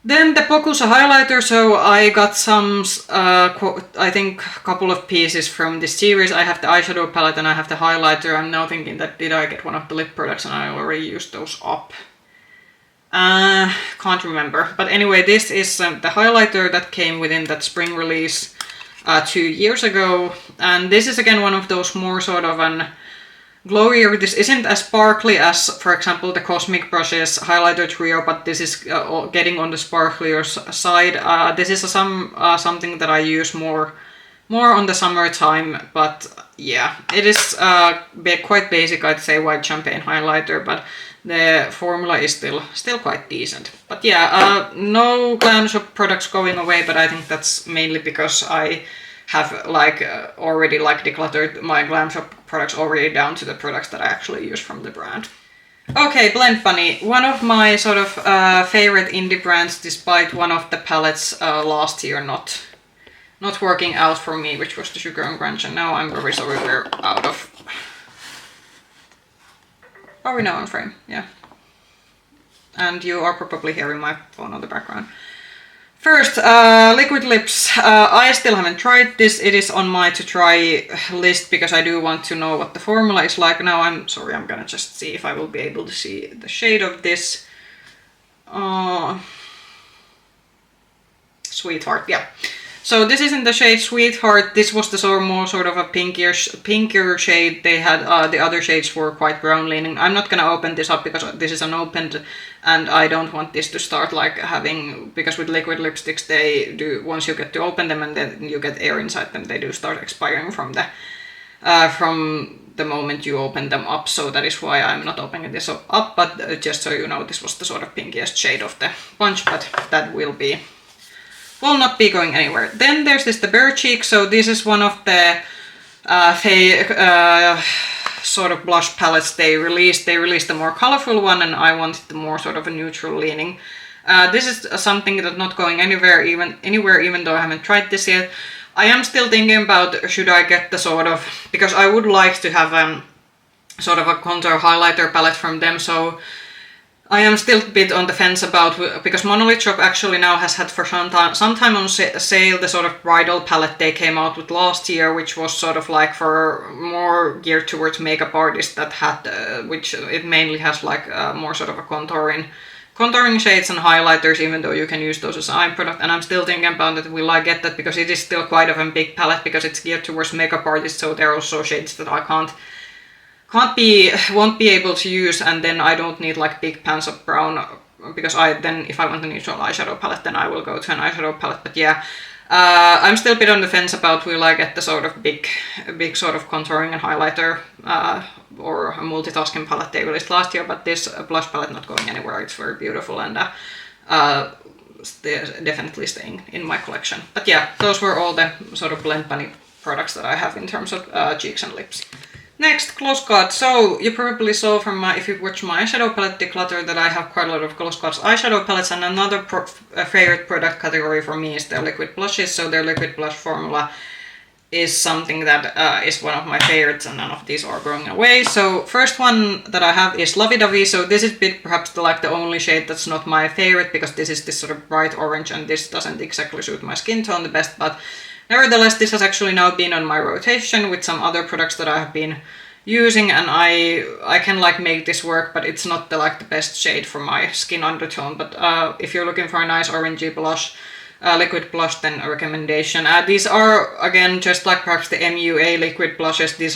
Then the Pokusa highlighter. So I got some, I think a couple of pieces from this series. I have the eyeshadow palette and I have the highlighter. I'm now thinking that did I get one of the lip products and I already used those up. Can't remember. But anyway, this is the highlighter that came within that spring release 2 years ago. And this is again one of those more sort of an glowier. This isn't as sparkly as, for example, the Cosmic Brushes highlighter trio, but this is getting on the sparklier side. This is something that I use more on the summertime, but yeah, it is quite basic, I'd say, white champagne highlighter, but the formula is still quite decent. But yeah, no Glamshop products going away, but I think that's mainly because I have already decluttered my Glamshop products already down to the products that I actually use from the brand. Okay, Blend Bunny, one of my sort of favorite indie brands, despite one of the palettes last year not working out for me, which was the Sugar and Grunge, and now I'm very sorry we're out of... Are we now on frame? Yeah. And you are probably hearing my phone on the background. First, liquid lips. I still haven't tried this. It is on my to try list because I do want to know what the formula is like. Now I'm sorry, I'm gonna just see if I will be able to see the shade of this. Sweetheart, yeah. So this is in the shade Sweetheart. This was the more sort of a pinkier shade. They had the other shades were quite brown leaning. I'm not gonna open this up because this is unopened, and I don't want this to start because with liquid lipsticks they do, once you get to open them and then you get air inside them, they do start expiring from the moment you open them up. So that is why I'm not opening this up. But just so you know, this was the sort of pinkiest shade of the bunch, but that will not be going anywhere. Then there's the Bare Cheek. So this is one of the sort of blush palettes they released. They released a more colorful one, and I wanted the more sort of a neutral leaning. This is something that's not going anywhere, even though I haven't tried this yet. I am still thinking about should I get the sort of, because I would like to have sort of a contour highlighter palette from them, so I am still a bit on the fence about, because Monolith Shop actually now has had for some time on sale the sort of bridal palette they came out with last year, which was sort of like for more geared towards makeup artists that had, which it mainly has like more sort of a contouring shades and highlighters, even though you can use those as eye product. And I'm still thinking about that, will I get that, because it is still quite of a big palette, because it's geared towards makeup artists, so there are also shades that I won't be able to use, and then I don't need like big pans of brown, because then if I want a neutral eyeshadow palette, then I will go to an eyeshadow palette. But yeah, I'm still a bit on the fence about will I get the sort of big sort of contouring and highlighter or a multitasking palette they released last year, but this blush palette not going anywhere. It's very beautiful and definitely staying in my collection. But yeah, those were all the sort of Blend Bunny products that I have in terms of cheeks and lips. Next, GlossGods. So you probably saw from if you watch my eyeshadow palette declutter, that I have quite a lot of GlossGods eyeshadow palettes, and another favorite product category for me is their liquid blushes. So their liquid blush formula is something that is one of my favorites, and none of these are going away. So first one that I have is Lovey Dovey. So this is perhaps the only shade that's not my favorite, because this is this sort of bright orange, and this doesn't exactly suit my skin tone the best, but nevertheless, this has actually now been on my rotation with some other products that I have been using, and I can like make this work, but it's not the best shade for my skin undertone. But if you're looking for a nice orangey blush, liquid blush, then a recommendation. These are again just like perhaps the MUA liquid blushes. These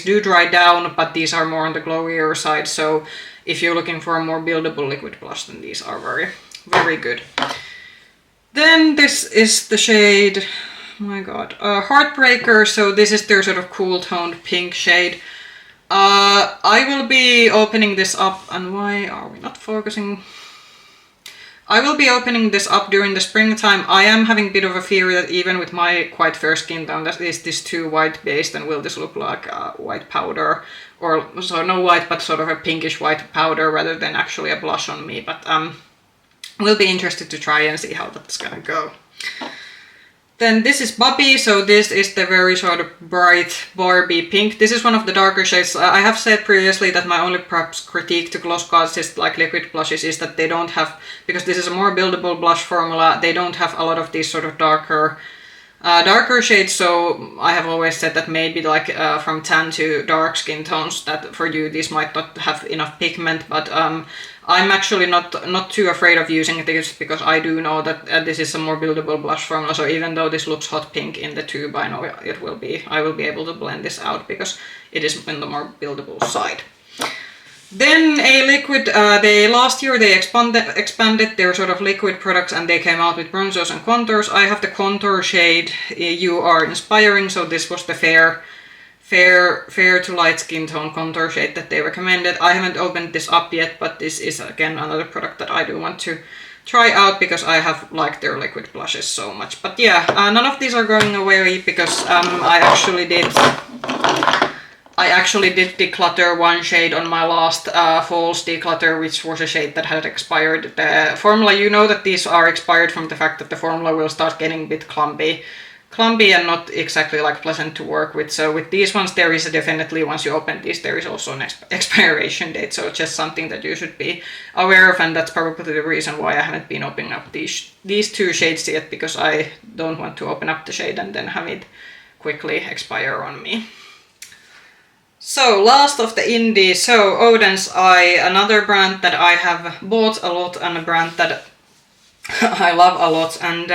do dry down, but these are more on the glowier side. So if you're looking for a more buildable liquid blush, then these are very, very good. Then this is the shade, oh my god, Heartbreaker. So this is their sort of cool toned pink shade. I will be opening this up, and why are we not focusing? I will be opening this up during the springtime. I am having a bit of a fear that even with my quite fair skin tone, that is this too white based, and will this look like white powder, or so no white but sort of a pinkish white powder rather than actually a blush on me. But we'll be interested to try and see how that's gonna go. Then this is Bobby, so this is the very sort of bright Barbie pink. This is one of the darker shades. I have said previously that my only perhaps critique to GlossGods is like liquid blushes is that they don't have, because this is a more buildable blush formula, they don't have a lot of these sort of darker shades. So I have always said that maybe like from tan to dark skin tones, that for you these might not have enough pigment, but I'm actually not too afraid of using this, because I do know that this is a more buildable blush formula. So even though this looks hot pink in the tube, I know I will be able to blend this out because it is in the more buildable side. Then a liquid, last year they expanded their sort of liquid products, and they came out with bronzers and contours. I have the contour shade You Are Inspiring, so this was the fair to light skin tone contour shade that they recommended. I haven't opened this up yet, but this is again another product that I do want to try out because I have liked their liquid blushes so much. But yeah, none of these are going away because I actually did declutter one shade on my last falls declutter, which was a shade that had expired. The formula, you know that these are expired from the fact that the formula will start getting a bit clumpy and not exactly like pleasant to work with. So with these ones, there is definitely, once you open these, there is also an expiration date. So just something that you should be aware of, and that's probably the reason why I haven't been opening up these two shades yet, because I don't want to open up the shade and then have it quickly expire on me. So last of the indies, so Oden's Eye, another brand that I have bought a lot and a brand that I love a lot. And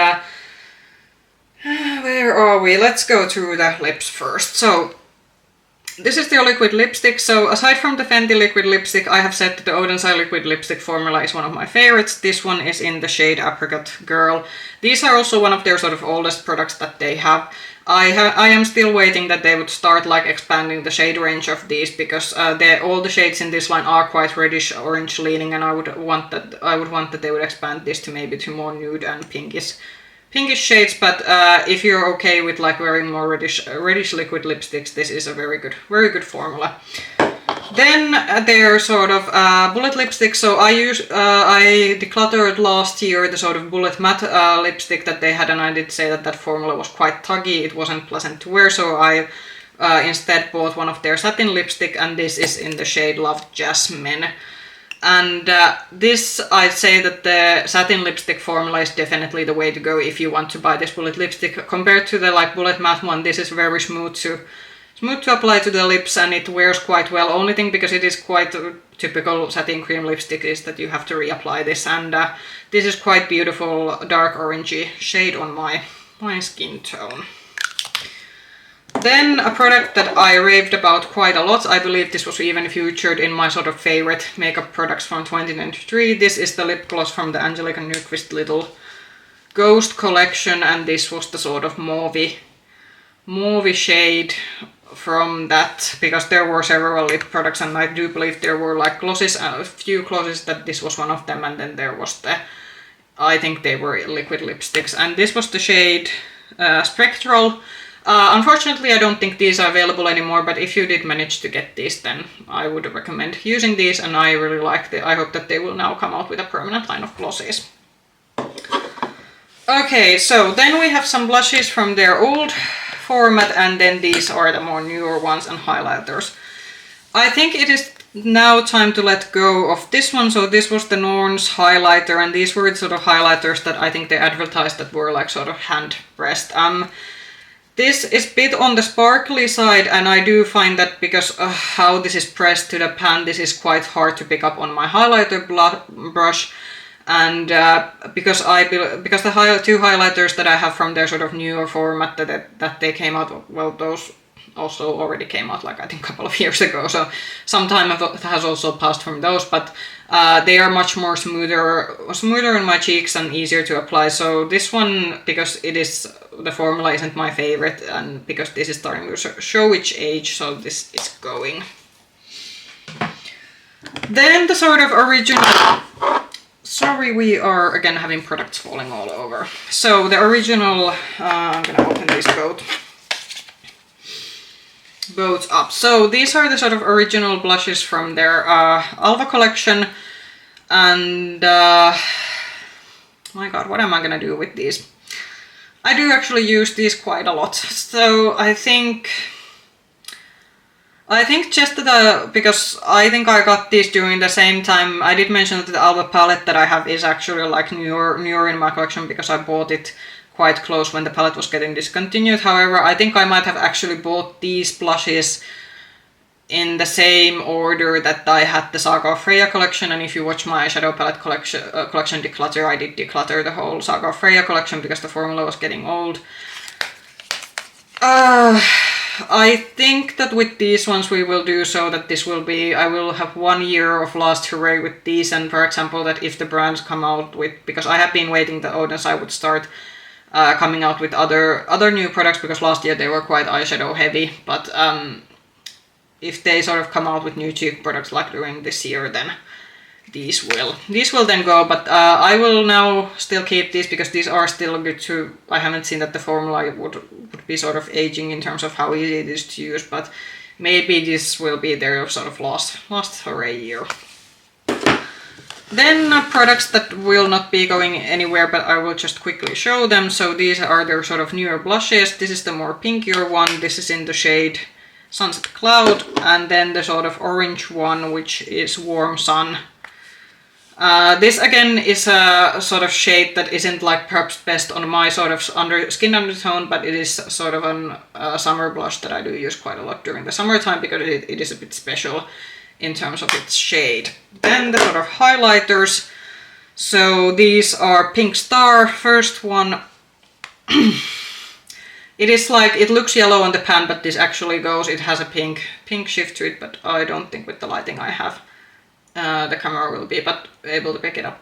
where are we? Let's go through the lips first. So this is their liquid lipstick. So aside from the Fenty liquid lipstick, I have said that the Oden's Eye liquid lipstick formula is one of my favorites. This one is in the shade Apricot Girl. These are also one of their sort of oldest products that they have. I am still waiting that they would start like expanding the shade range of these, because all the shades in this line are quite reddish orange leaning, and I would want that they would expand this to maybe to more nude and pinkish shades. But if you're okay with like wearing more reddish liquid lipsticks, this is a very good formula. Then they're sort of bullet lipstick. So I decluttered last year the sort of bullet matte lipstick that they had, and I did say that that formula was quite tuggy. It wasn't pleasant to wear, so I instead bought one of their satin lipstick, and this is in the shade Love Jasmine. And this, I'd say that the satin lipstick formula is definitely the way to go if you want to buy this bullet lipstick. Compared to the like bullet matte one, this is very smooth to apply to the lips, and it wears quite well. Only thing, because it is quite a typical satin cream lipstick, is that you have to reapply this, and this is quite beautiful dark orangey shade on my skin tone. Then a product that I raved about quite a lot, I believe this was even featured in my sort of favorite makeup products from 2023. This is the lip gloss from the Angelica Nyqvist Little Ghost collection, and this was the sort of mauve shade from that, because there were several lip products, and I do believe there were like glosses, a few glosses, that this was one of them, and then there was I think they were liquid lipsticks, and this was the shade Spectral. Unfortunately, I don't think these are available anymore, but if you did manage to get these, then I would recommend using these, and I really like I hope that they will now come out with a permanent line of glosses. Okay, so then we have some blushes from their old format, and then these are the more newer ones and highlighters. I think it is now time to let go of this one. So this was the Norns highlighter, and these were the sort of highlighters that I think they advertised that were like sort of hand pressed. This is a bit on the sparkly side, and I do find that because how this is pressed to the pan, this is quite hard to pick up on my highlighter brush. And because the two highlighters that I have from their sort of newer format that they came out, well, those also already came out like I think a couple of years ago, so some time has also passed from those, but they are much more smoother in my cheeks and easier to apply. So this one, because the formula isn't my favorite, and because this is starting to show its age, so this is going. Then the sort of original. Sorry, we are again having products falling all over. So the original, I'm gonna open these both up. So these are the sort of original blushes from their Alva collection, and my god, what am I gonna do with these? I do actually use these quite a lot, so I think just because I think I got these during the same time. I did mention that the Alva palette that I have is actually like newer in my collection, because I bought it quite close when the palette was getting discontinued. However, I think I might have actually bought these blushes in the same order that I had the Saga of Freya collection, and if you watch my eyeshadow palette collection declutter, I did declutter the whole Saga of Freya collection because the formula was getting old. I think that with these ones we will do so that I will have 1 year of last hooray with these, and for example that if the brands come out with, because I have been waiting the Odens, I would start coming out with other new products, because last year they were quite eyeshadow heavy, but if they sort of come out with new cheap products like during this year, then these will then go, but I will now still keep these because these are still good to. I haven't seen that the formula would be sort of aging in terms of how easy it is to use, but maybe this will be their sort of last hooray year. Then products that will not be going anywhere, but I will just quickly show them. So these are their sort of newer blushes. This is the more pinkier one. This is in the shade Sunset Cloud, and then the sort of orange one, which is Warm Sun. This again is a sort of shade that isn't like perhaps best on my sort of skin undertone, but it is sort of a summer blush that I do use quite a lot during the summertime, because it is a bit special in terms of its shade. Then the sort of highlighters. So these are Pink Star. First one. It is like, it looks yellow on the pan, but this actually it has a pink shift to it, but I don't think with the lighting I have the camera will be able to pick it up.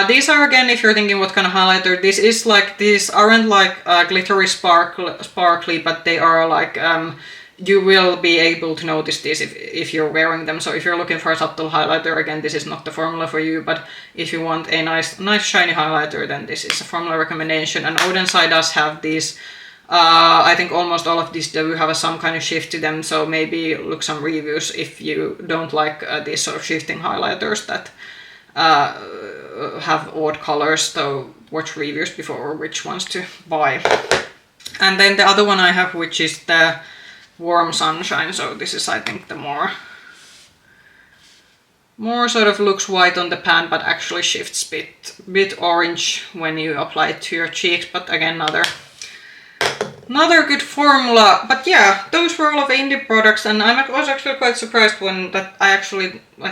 These are, again, if you're thinking what kind of highlighter, these aren't like glittery sparkly, but they are like, you will be able to notice this if you're wearing them. So if you're looking for a subtle highlighter, again, this is not the formula for you, but if you want a nice shiny highlighter, then this is a formula recommendation. And Oden does have these I think almost all of these do have some kind of shift to them, so maybe look some reviews if you don't like these sort of shifting highlighters that have odd colors, so watch reviews before which ones to buy. And then the other one I have, which is the Warm Sunshine, so this is I think the more sort of looks white on the pan, but actually shifts bit orange when you apply it to your cheeks. But again, another good formula. But yeah, those were all of indie products, and I was actually quite surprised when I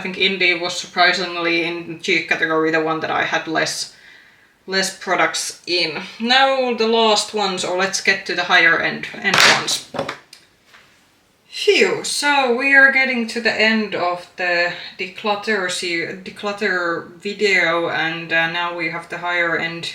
think indie was surprisingly in the cheek category the one that I had less products in. Now the last ones, or let's get to the higher end ones. Phew, so we are getting to the end of the declutter video, and now we have the higher end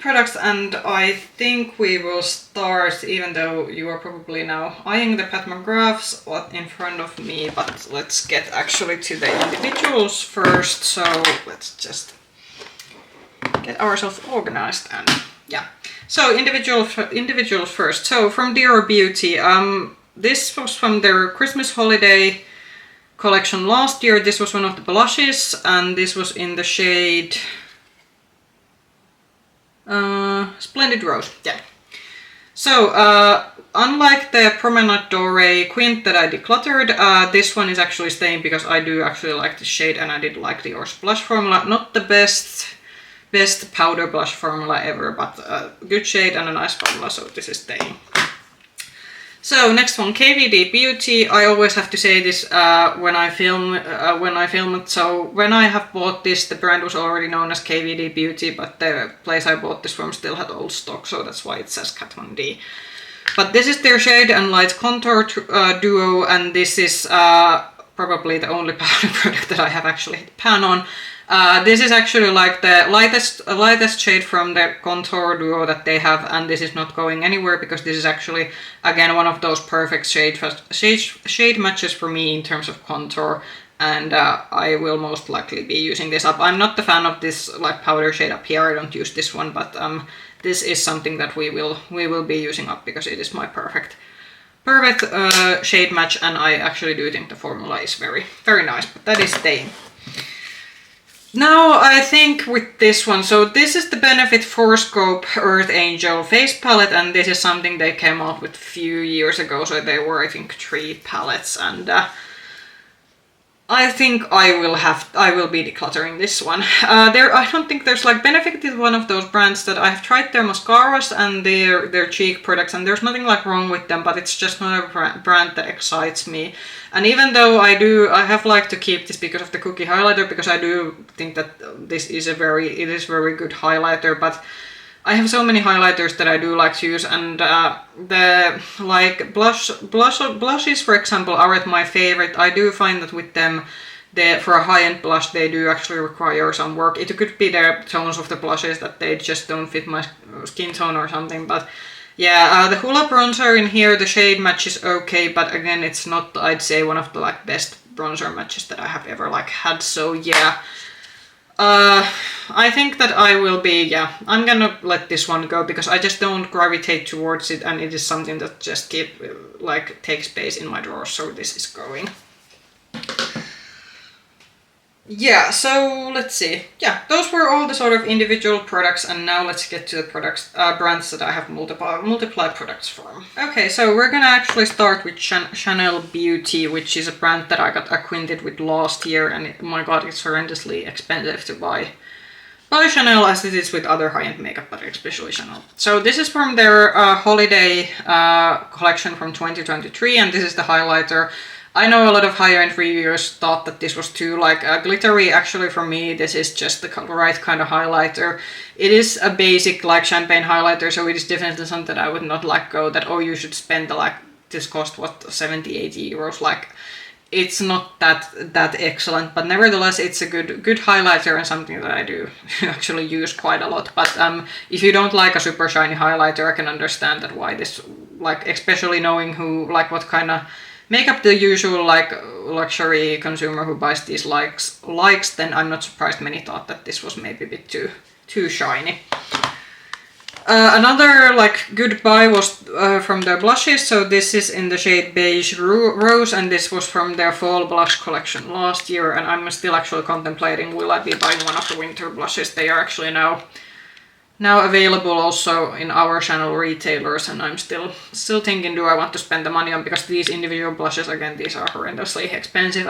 products, and I think we will start, even though you are probably now eyeing the Pat McGraths in front of me, but let's get actually to the individuals first, so let's just get ourselves organized. And yeah, so individuals first. So from Dior Beauty, this was from their Christmas holiday collection last year. This was one of the blushes, and this was in the shade Splendid Rose. Yeah. So unlike the Promenade Doré Quint that I decluttered, this one is actually staying because I do actually like the shade, and I did like Dior's blush formula. Not the best powder blush formula ever, but a good shade and a nice formula, so this is staying. So next one, KVD Beauty. I always have to say this when I film it. So when I have bought this, the brand was already known as KVD Beauty, but the place I bought this from still had old stock, so that's why it says Kat Von D. But this is their Shade and Light Contour Duo, and this is probably the only powder product that I have actually hit pan on. This is actually like the lightest shade from the contour duo that they have, and this is not going anywhere because this is actually again one of those perfect shade matches for me in terms of contour, and I will most likely be using this up. I'm not the fan of this like powder shade up here. I don't use this one, but this is something that we will be using up because it is my perfect shade match, and I actually do think the formula is very, very nice. But that is staying. Now I think with this one, so this is the Benefit Forescope Earth Angel face palette, and this is something they came out with a few years ago, so they were I think 3 palettes, and I think I will be decluttering this one. I don't think there's like Benefit is one of those brands that I have tried their mascaras and their cheek products, and there's nothing like wrong with them, but it's just not a brand that excites me. And even though I have liked to keep this because of the cookie highlighter, because I do think that this is very good highlighter, but I have so many highlighters that I do like to use, and the like blushes, for example, are at my favorite. I do find that with them, for a high-end blush, they do actually require some work. It could be the tones of the blushes that they just don't fit my skin tone or something, but yeah, the Hoola bronzer in here, the shade match is okay, but again, it's not, I'd say, one of the like best bronzer matches that I have ever like had. So yeah, I think that I will be, I'm gonna let this one go because I just don't gravitate towards it, and it is something that just takes space in my drawers, so this is going. Yeah, so let's see. Yeah, those were all the sort of individual products, and now let's get to the brands that I have multiply products from. Okay, so we're gonna actually start with Chanel Beauty, which is a brand that I got acquainted with last year, and oh my god, it's horrendously expensive to buy Chanel, as it is with other high-end makeup, but especially Chanel. So this is from their holiday collection from 2023, and this is the highlighter. I know a lot of higher-end reviewers thought that this was too glittery. Actually, for me, this is just the right kind of highlighter. It is a basic champagne highlighter, so it is definitely something that I would not go that, oh, you should spend this cost what 70-80 euros. It's not that excellent, but nevertheless, it's a good highlighter and something that I do actually use quite a lot. But if you don't like a super shiny highlighter, I can understand that why this especially knowing what kind of makeup the usual luxury consumer who buys these likes, then I'm not surprised many thought that this was maybe a bit too shiny. Another like good buy was from their blushes. So this is in the shade Beige Rose, and this was from their fall blush collection last year. And I'm still actually contemplating, will I be buying one of the winter blushes? They are actually now available also in our channel retailers, and I'm still thinking, do I want to spend the money on, because these individual blushes, again, these are horrendously expensive.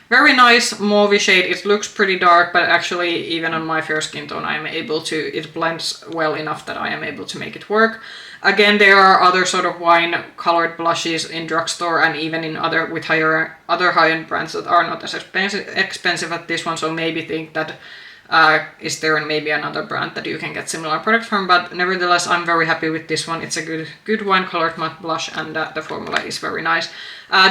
Very nice mauve shade. It looks pretty dark, but actually even on my fair skin tone I am able to, it blends well enough that I am able to make it work. Again, there are other sort of wine colored blushes in drugstore and even in other high-end brands that are not as expensive as this one, so maybe think that is there maybe another brand that you can get similar product from, but nevertheless I'm very happy with this one. It's a good wine colored matte blush, and the formula is very nice.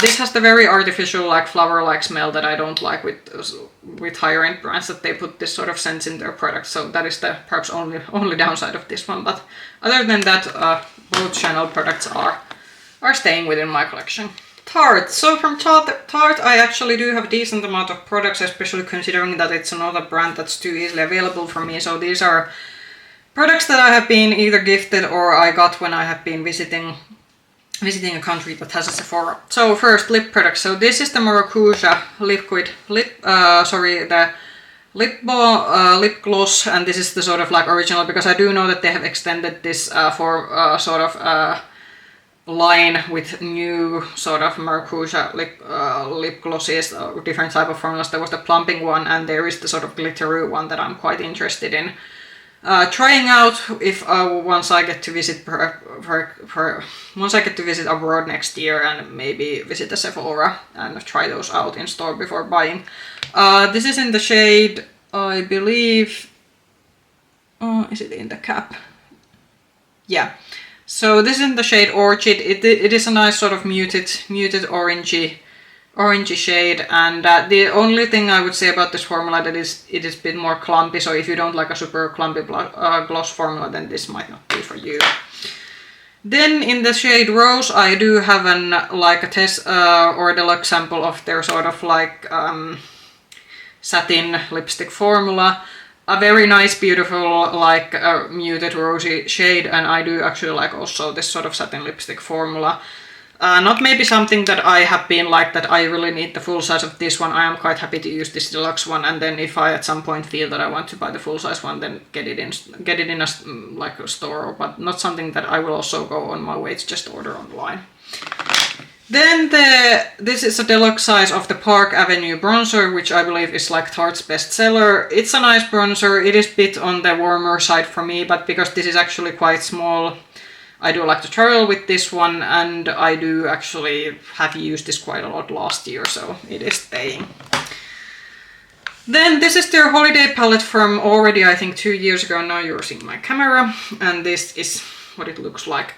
This has the very artificial like flower-like smell that I don't like with higher end brands, that they put this sort of scents in their products, so that is the perhaps only downside of this one, but other than that both Chanel products are staying within my collection. Tarte. So from Tarte I actually do have a decent amount of products, especially considering that it's another brand that's too easily available for me. So these are products that I have been either gifted or I got when I have been visiting a country that has a Sephora. So first, lip products. So this is the Maracuja the lip gloss, and this is the sort of like original, because I do know that they have extended this for sort of line with new sort of Maracuja lip glosses, different type of formulas. There was the plumping one, and there is the sort of glittery one that I'm quite interested in trying out if once I get to visit once I get to visit abroad next year, and maybe visit a Sephora and try those out in store before buying. This is in the shade, I believe, is it in the cap? Yeah. So this is in the shade Orchid. It is a nice sort of muted orangey shade, and the only thing I would say about this formula that it is a bit more clumpy, so if you don't like a super clumpy gloss formula, then this might not be for you. Then in the shade Rose I do have a test or a deluxe sample of their sort of like satin lipstick formula. A very nice, beautiful, like muted rosy shade, and I do actually like also this sort of satin lipstick formula. Not maybe something that I have been like that I really need the full size of this one. I am quite happy to use this deluxe one, and then if I at some point feel that I want to buy the full size one, then get it in a like a store, but not something that I will also go on my way to just order online. Then this is a deluxe size of the Park Avenue bronzer, which I believe is like Tarte's best seller. It's a nice bronzer. It is a bit on the warmer side for me, but because this is actually quite small, I do like to travel with this one, and I do actually have used this quite a lot last year, so it is staying. Then this is their holiday palette from already, I think, 2 years ago. Now you're seeing my camera, and this is what it looks like.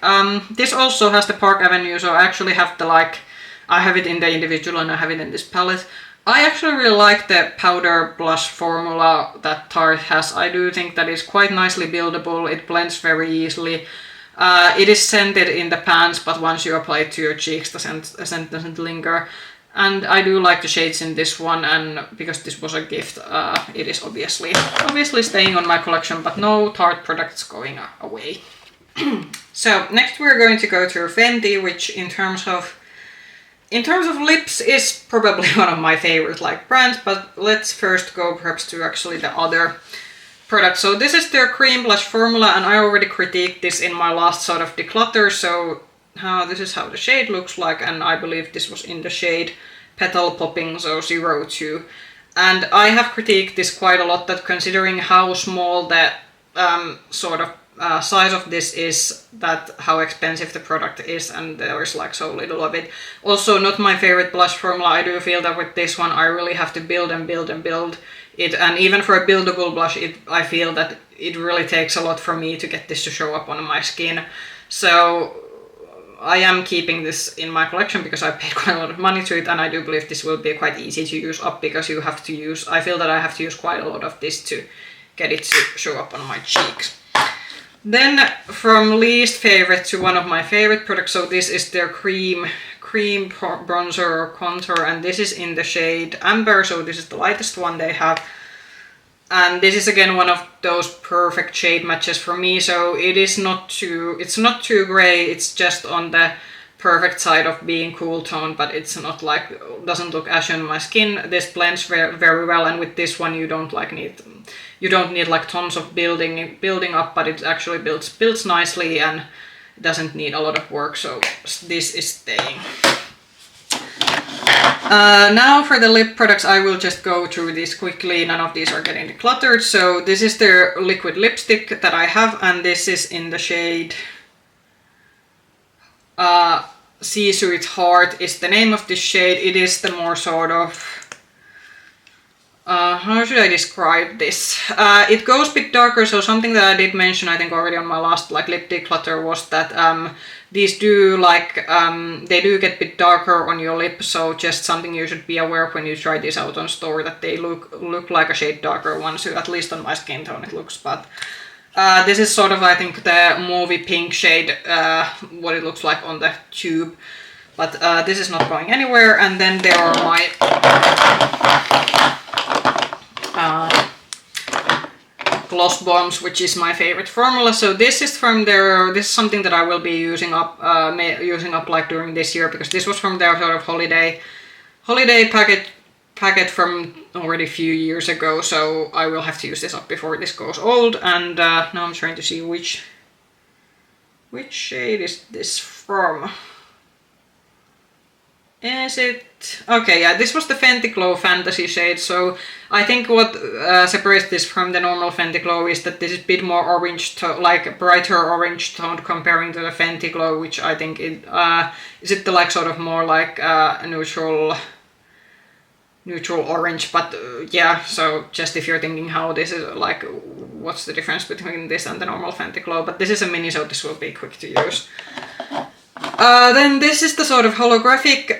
This also has the Park Avenue, so I actually have I have it in the individual and I have it in this palette. I actually really like the powder blush formula that Tarte has. I do think that it's quite nicely buildable. It blends very easily. It is scented in the pans, but once you apply it to your cheeks, the scent doesn't linger. And I do like the shades in this one, and because this was a gift, it is obviously staying on my collection, but no Tarte products going away. So next we're going to go to Fenty, which in terms of lips is probably one of my favorite brands, but let's first go perhaps to actually the other product. So this is their cream blush formula, and I already critiqued this in my last sort of declutter. So this is how the shade looks like, and I believe this was in the shade Petal Popping, so 02. And I have critiqued this quite a lot, that considering how small the sort of size of this is, that how expensive the product is, and there is so little of it. Also not my favorite blush formula. I do feel that with this one I really have to build and build and build it, and even for a buildable blush I feel that it really takes a lot for me to get this to show up on my skin. So I am keeping this in my collection because I paid quite a lot of money to it, and I do believe this will be quite easy to use up, because I feel that I have to use quite a lot of this to get it to show up on my cheeks. Then from least favorite to one of my favorite products, so this is their cream bronzer or contour, and this is in the shade Amber, so this is the lightest one they have. And this is again one of those perfect shade matches for me, so it's not too gray, it's just on the perfect side of being cool toned, but it's not like, doesn't look ashy on my skin. This blends very well, and with this one you don't need like tons of building up, but it actually builds nicely and doesn't need a lot of work, so this is staying. Now for the lip products, I will just go through these quickly. None of these are getting decluttered. So this is the liquid lipstick that I have, and this is in the shade Sea Sweetheart is the name of this shade. It is the more sort of how should I describe this? It goes a bit darker, so something that I did mention, I think already on my last like lip declutter, was that these do like they do get a bit darker on your lip, so just something you should be aware of when you try these out on store, that they look like a shade darker once, at least on my skin tone it looks. But this is sort of, I think, the movie pink shade, what it looks like on the tube. But this is not going anywhere. And then there are my gloss bombs, which is my favorite formula. So this is from their, this is something that I will be using up like during this year, because this was from their sort of holiday packet from already a few years ago. So I will have to use this up before this goes old. And now I'm trying to see which shade is this from. Is it? Okay, yeah, this was the Fenty Glow Fantasy shade. So I think what separates this from the normal Fenty Glow is that this is a bit more orange, like brighter orange toned comparing to the Fenty Glow, which I think it is it the like sort of more like neutral orange. But yeah, so just if you're thinking how this is like, what's the difference between this and the normal Fenty Glow, but this is a mini, so this will be quick to use. Then this is the sort of holographic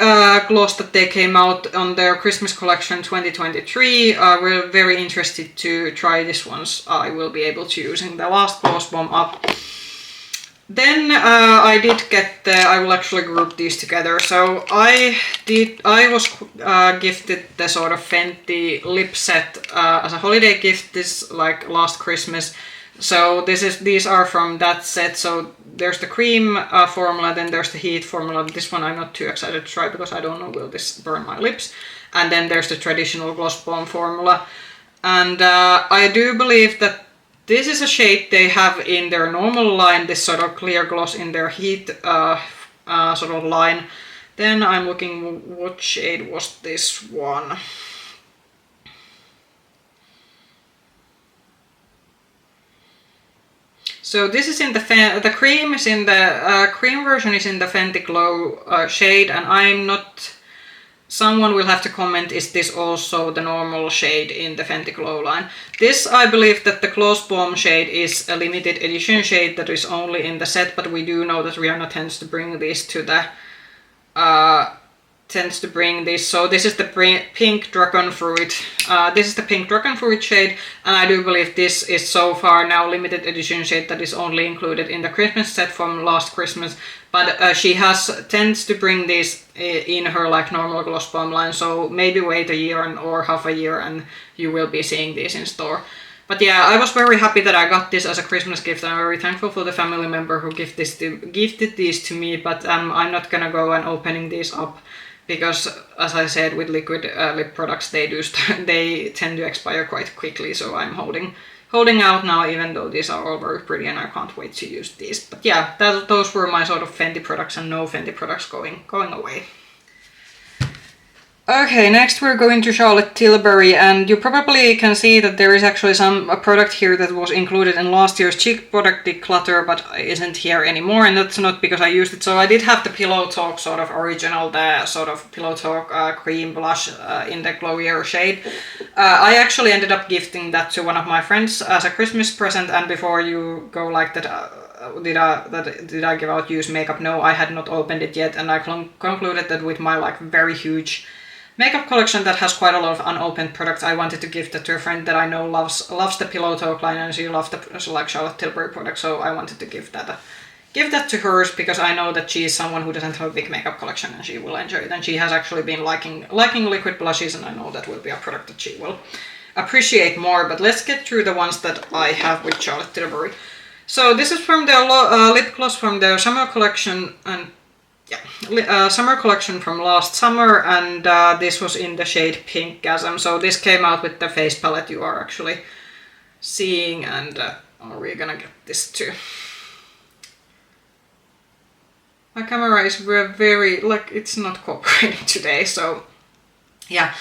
gloss that they came out on their Christmas collection 2023. We're very interested to try this once I will be able to using the last gloss bomb up. Then I did get I will actually group these together. So I was gifted the sort of Fenty lip set as a holiday gift this like last Christmas. So these are from that set. So there's the cream formula, then there's the heat formula. This one I'm not too excited to try because I don't know will this burn my lips. And then there's the traditional gloss bomb formula. And I do believe that this is a shade they have in their normal line, this sort of clear gloss in their heat sort of line. Then I'm looking, what shade was this one? So this is in the cream is in the cream version is in the Fenty Glow shade, and I'm not. Someone will have to comment, is this also the normal shade in the Fenty Glow line? This, I believe that the Gloss Bomb shade is a limited edition shade that is only in the set, but we do know that Rihanna tends to bring these to the so this is the pink dragon fruit. This is the pink dragon fruit shade, and I do believe this is so far now limited edition shade that is only included in the Christmas set from last Christmas. But she tends to bring this in her like normal gloss bomb line, so maybe wait a year or half a year and you will be seeing these in store. But yeah, I was very happy that I got this as a Christmas gift. I'm very thankful for the family member who gifted these to me, but I'm not gonna go and opening these up, because as I said, with liquid lip products, they tend to expire quite quickly, so I'm holding out now, even though these are all very pretty and I can't wait to use these. But yeah, those were my sort of Fenty products, and no Fenty products going away. Okay, next we're going to Charlotte Tilbury, and you probably can see that there is actually a product here that was included in last year's cheek product declutter, but isn't here anymore, and that's not because I used it. So I did have the Pillow Talk sort of original, the sort of Pillow Talk cream blush in the glowier shade. I actually ended up gifting that to one of my friends as a Christmas present, and before you go like that, did I give out used makeup? No, I had not opened it yet, and I concluded that with my like very huge makeup collection that has quite a lot of unopened products, I wanted to gift that to a friend that I know loves the Pillow Talk line, and she loves the like Charlotte Tilbury products, so I wanted to give that to hers, because I know that she is someone who doesn't have a big makeup collection and she will enjoy it, and she has actually been liking liquid blushes, and I know that will be a product that she will appreciate more, but let's get through the ones that I have with Charlotte Tilbury. So this is from the lip gloss from the summer collection, and yeah, summer collection from last summer, and this was in the shade Pinkgasm. So this came out with the face palette you are actually seeing, and we're gonna get this too. My camera is very, like, it's not cooperating today, so yeah.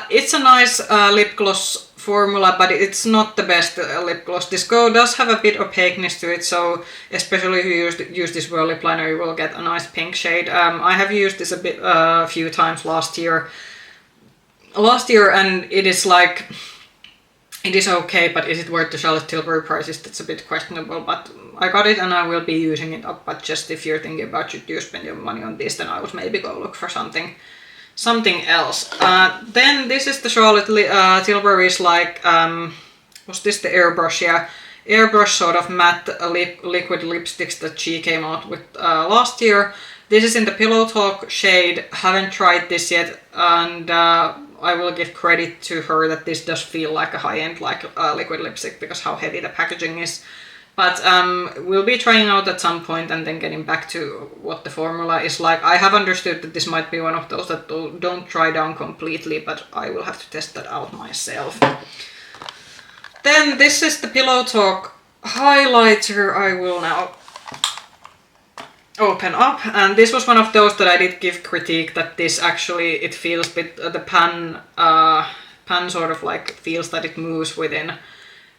It's a nice lip gloss formula, but it's not the best lip gloss. This does have a bit opaqueness to it, so especially if you use this Whirl lip liner, you will get a nice pink shade. I have used this a few times last year, and it is like, it is okay, but is it worth the Charlotte Tilbury prices? That's a bit questionable, but I got it and I will be using it up. But just if you're thinking about should you spend your money on this, then I would maybe go look for something else. Then this is the Charlotte Tilbury's, like, was this the airbrush? Yeah, airbrush sort of matte liquid lipsticks that she came out with last year. This is in the Pillow Talk shade. Haven't tried this yet, and I will give credit to her that this does feel like a high-end liquid lipstick because how heavy the packaging is. But we'll be trying out at some point and then getting back to what the formula is like. I have understood that this might be one of those that don't try down completely, but I will have to test that out myself. Then this is the Pillow Talk highlighter. I will now open up, and this was one of those that I did give critique that this actually, it feels a bit, the pan sort of like feels that it moves within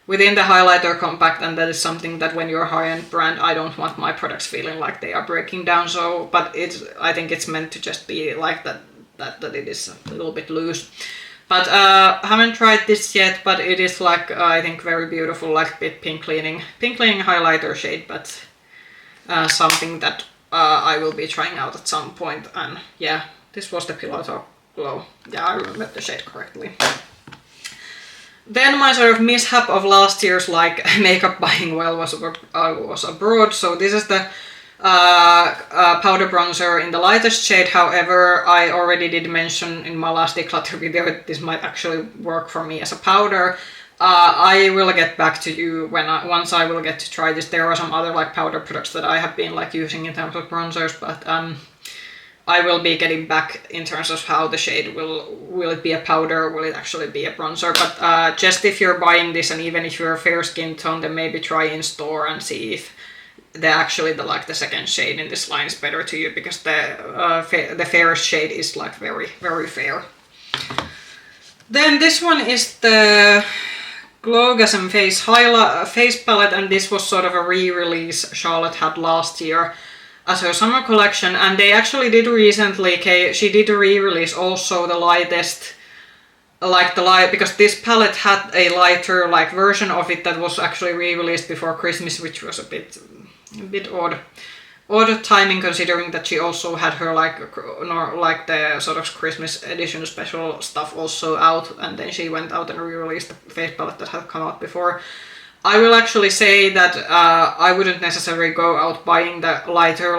the highlighter compact, and that is something that when you're a high-end brand, I don't want my products feeling like they are breaking down. So, but I think it's meant to just be like that it is a little bit loose. But haven't tried this yet, but it is like I think very beautiful, like bit pink leaning highlighter shade, but something that I will be trying out at some point. And yeah, this was the Pillow Talk Glow. Yeah, I remember the shade correctly. Then my sort of mishap of last year's like makeup buying while I was abroad. So this is the powder bronzer in the lightest shade. However, I already did mention in my last declutter video that this might actually work for me as a powder. I will get back to you once I will get to try this. There are some other like powder products that I have been like using in terms of bronzers, but I will be getting back in terms of how the shade will it be a powder, will it actually be a bronzer. But just if you're buying this, and even if you're a fair skin tone, then maybe try in store and see if the second shade in this line is better to you, because the fairest shade is like very, very fair. Then this one is the GlossGods face palette, and this was sort of a re-release Charlotte had last year as her summer collection, and they actually did recently, she did re-release also the lightest, because this palette had a lighter like version of it that was actually re-released before Christmas, which was a bit odd timing, considering that she also had her like the sort of Christmas edition special stuff also out, and then she went out and re-released the face palette that had come out before. I will actually say that I wouldn't necessarily go out buying the lighter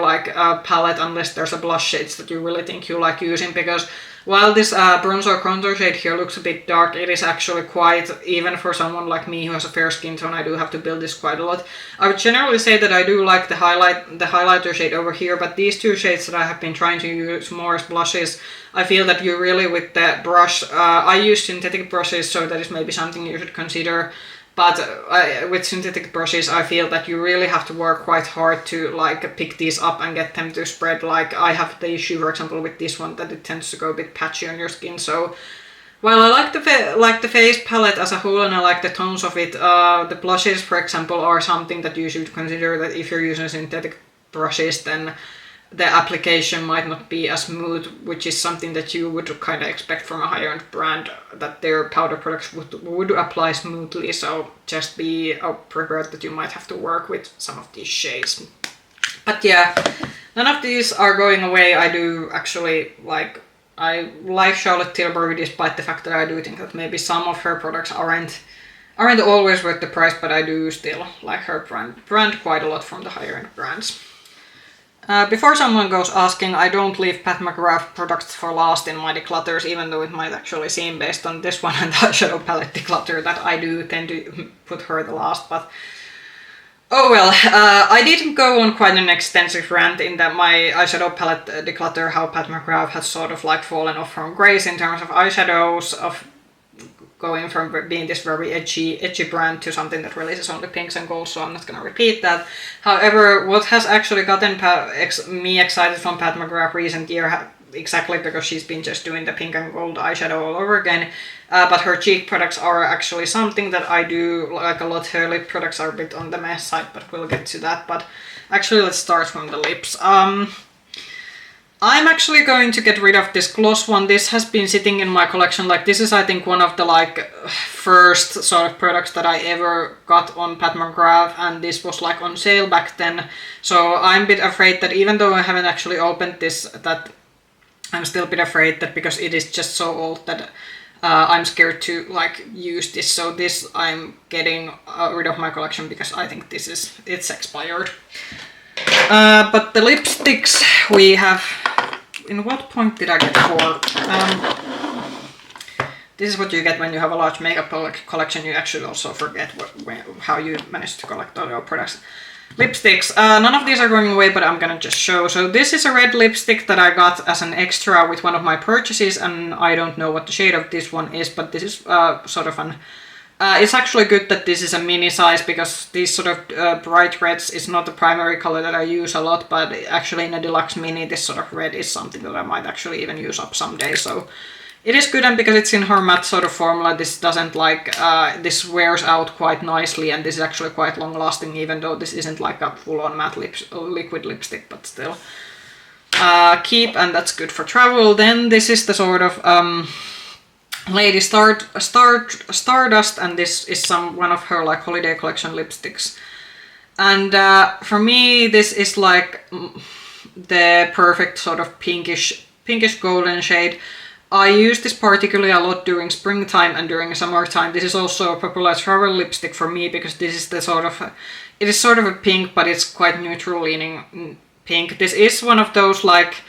palette unless there's a blush shades that you really think you like using, because while this bronzer contour shade here looks a bit dark, it is actually quite, even for someone like me who has a fair skin tone, I do have to build this quite a lot. I would generally say that I do like the highlighter shade over here, but these two shades that I have been trying to use more as blushes, I feel that you really, with the brush, I use synthetic brushes, so that is maybe something you should consider. But with synthetic brushes, I feel that you really have to work quite hard to like pick these up and get them to spread. Like I have the issue, for example, with this one, that it tends to go a bit patchy on your skin. So while I like the face palette as a whole and I like the tones of it, the blushes, for example, are something that you should consider, that if you're using synthetic brushes, then the application might not be as smooth, which is something that you would kind of expect from a higher-end brand, that their powder products would apply smoothly. So just be prepared that you might have to work with some of these shades. But yeah, none of these are going away. I do actually I like Charlotte Tilbury, despite the fact that I do think that maybe some of her products aren't always worth the price, but I do still like her brand quite a lot from the higher-end brands. Before someone goes asking, I don't leave Pat McGrath products for last in my declutters, even though it might actually seem based on this one and the eyeshadow palette declutter that I do tend to put her the last, but oh well. I did go on quite an extensive rant in that my eyeshadow palette declutter, how Pat McGrath has sort of like fallen off from grace in terms of eyeshadows, of going from being this very edgy brand to something that releases only pinks and golds, so I'm not going to repeat that. However, what has actually gotten me excited from Pat McGrath recent year, exactly because she's been just doing the pink and gold eyeshadow all over again, but her cheek products are actually something that I do like a lot. Her lip products are a bit on the mess side, but we'll get to that. But actually, let's start from the lips. I'm actually going to get rid of this gloss one. This has been sitting in my collection. Like, this is, I think, one of the like first sort of products that I ever got on Pat McGrath, and this was like on sale back then. So I'm a bit afraid that even though I haven't actually opened this, that I'm still a bit afraid that because it is just so old that I'm scared to like use this. So this I'm getting rid of my collection because I think it's expired. But the lipsticks we have. In what point did I get 4? This is what you get when you have a large makeup collection. You actually also forget how you managed to collect all your products. Lipsticks. None of these are going away, but I'm gonna just show. So this is a red lipstick that I got as an extra with one of my purchases, and I don't know what the shade of this one is, but this is sort of an... it's actually good that this is a mini size, because these sort of bright reds is not the primary color that I use a lot, but actually in a deluxe mini this sort of red is something that I might actually even use up someday. So it is good, and because it's in her matte sort of formula, this doesn't like, this wears out quite nicely, and this is actually quite long lasting, even though this isn't like a full-on matte liquid lipstick, but still. Keep, and that's good for travel. Then this is the sort of... Lady Stardust, and this is one of her like holiday collection lipsticks. And for me, this is like the perfect sort of pinkish golden shade. I use this particularly a lot during springtime and during summertime. This is also a popular travel lipstick for me because this is the sort of, it is sort of a pink, but it's quite neutral leaning pink. This is one of those like,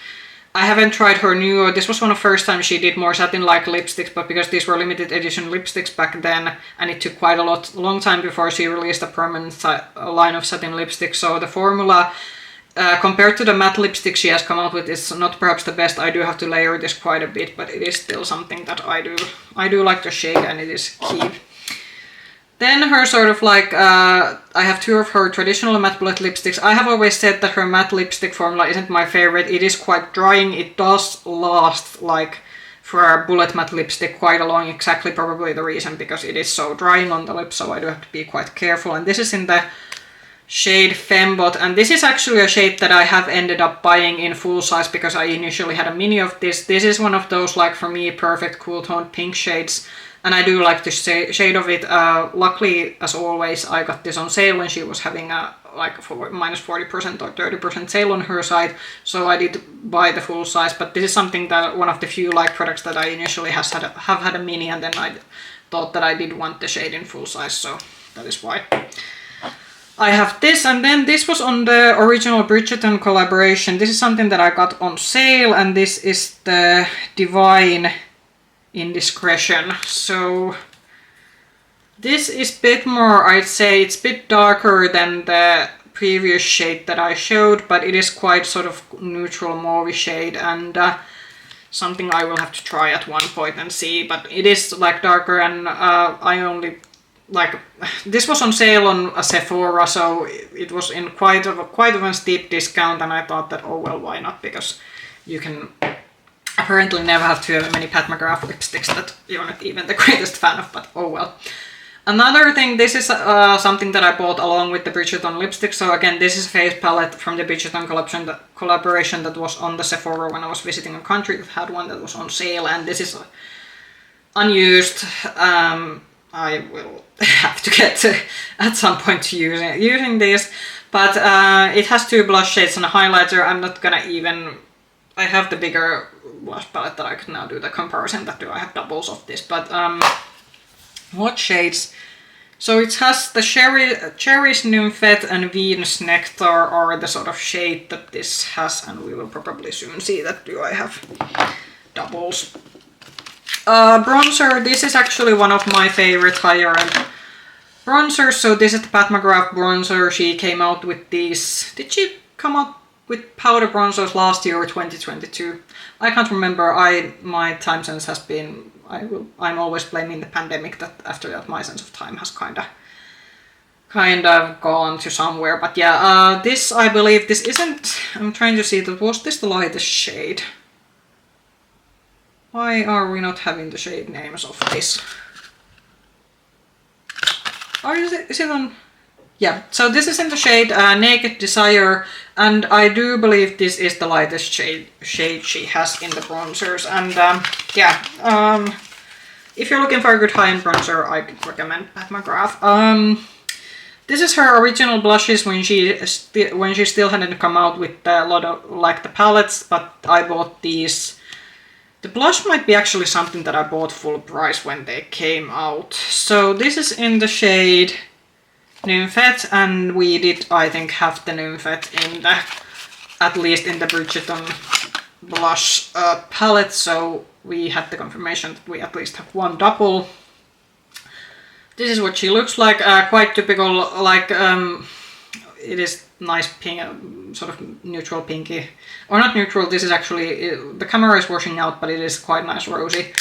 I haven't tried her new, this was one of the first times she did more satin-like lipsticks, but because these were limited edition lipsticks back then, and it took quite a long time before she released a permanent line of satin lipsticks, so the formula, compared to the matte lipstick she has come out with, is not perhaps the best. I do have to layer this quite a bit, but it is still something that I do like the shade, and it is Keep. Then her sort of like, I have 2 of her traditional matte bullet lipsticks. I have always said that her matte lipstick formula isn't my favorite. It is quite drying. It does last like for a bullet matte lipstick quite a long, exactly probably the reason because it is so drying on the lips, so I do have to be quite careful. And this is in the shade Fembot, and this is actually a shade that I have ended up buying in full size because I initially had a mini of this. This is one of those like for me perfect cool toned pink shades. And I do like the shade of it. Luckily, as always, I got this on sale when she was having a like minus 40% or 30% sale on her side. So I did buy the full size. But this is something that one of the few like products that I initially have had a mini, and then I thought that I did want the shade in full size. So that is why I have this. And then this was on the original Bridgerton collaboration. This is something that I got on sale, and this is the Divine Indiscretion. So this is a bit more, I'd say it's a bit darker than the previous shade that I showed, but it is quite sort of neutral mauve shade, and something I will have to try at one point and see. But it is like darker, and I only like, this was on sale on a Sephora, so it was in quite of a steep discount, and I thought that, oh well, why not, because you can apparently never have too many Pat McGrath lipsticks that you're not even the greatest fan of, but oh well. Another thing, this is something that I bought along with the Bridgerton lipstick. So again, this is a face palette from the Bridgerton collaboration that was on the Sephora when I was visiting a country that had one that was on sale, and this is unused. I will have to get to, at some point, to using this, but it has 2 blush shades and a highlighter. I'm not gonna even, I have the bigger blush palette that I could now do the comparison that I have doubles of this, but what shades? So it has the Cherries Nymphette and Venus Nectar are the sort of shade that this has, and we will probably soon see that. Do I have doubles? Bronzer, this is actually one of my favorite higher end bronzers. So this is the Pat McGrath bronzer. She came out with these. Did she come out with powder bronzers last year or 2022? I can't remember. My time sense has been, I'm always blaming the pandemic, that after that my sense of time has kind of gone to somewhere. But yeah, this, I believe this isn't, I'm trying to see, was this the lightest shade? Why are we not having the shade names of this? Or is it on? Yeah, so this is in the shade Naked Desire, and I do believe this is the lightest shade she has in the bronzers. And if you're looking for a good high-end bronzer, I could recommend Pat McGrath. This is her original blushes when she still hadn't come out with a lot of like the palettes, but I bought these. The blush might be actually something that I bought full price when they came out. So this is in the shade Nymphette, and we did, I think, have the Nymphette in the, at least in the Bridgerton blush palette, so we had the confirmation that we at least have one double. This is what she looks like, quite typical, like, it is nice pink, sort of neutral pinky, or not neutral, this is actually, the camera is washing out, but it is quite nice rosy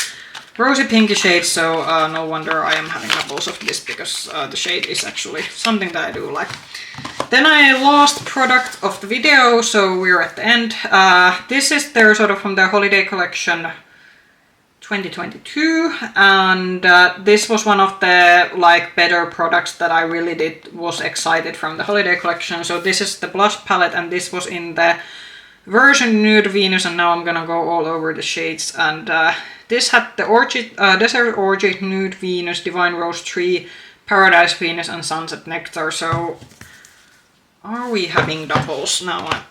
pinky shade, so no wonder I am having doubles of this, because the shade is actually something that I do like. Then I lost product of the video, so we're at the end. This is their sort of from their holiday collection 2022, and this was one of the like better products that I really was excited from the holiday collection. So this is the blush palette, and this was in the version Nude Venus, and now I'm gonna go all over the shades. And this had the Desert Orchid, Nude Venus, Divine Rose Tree, Paradise Venus, and Sunset Nectar. So are we having doubles now?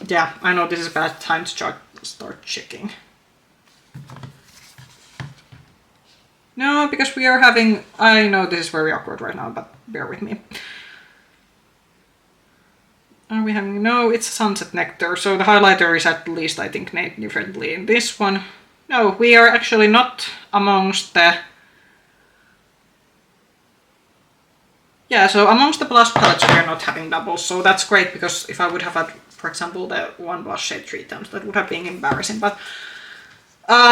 Yeah, I know this is a bad time to start checking. No, because we are having, I know this is very awkward right now, but bear with me. Are we having, no, it's Sunset Nectar, so the highlighter is at least, I think, named differently in this one. No, we are actually not amongst the, yeah, so amongst the blush palettes we are not having doubles, so that's great, because if I would have had, for example, the one blush shade 3 times, that would have been embarrassing. But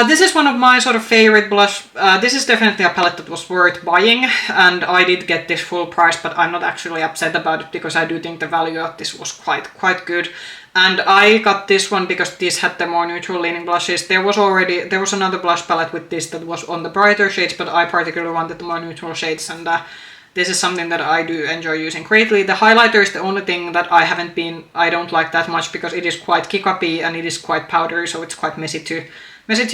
this is one of my sort of favorite blush. This is definitely a palette that was worth buying, and I did get this full price, but I'm not actually upset about it because I do think the value of this was quite good. And I got this one because this had the more neutral leaning blushes. There was another blush palette with this that was on the brighter shades, but I particularly wanted the more neutral shades, and this is something that I do enjoy using greatly. The highlighter is the only thing that I don't like that much, because it is quite kick-uppy and it is quite powdery, so it's quite messy to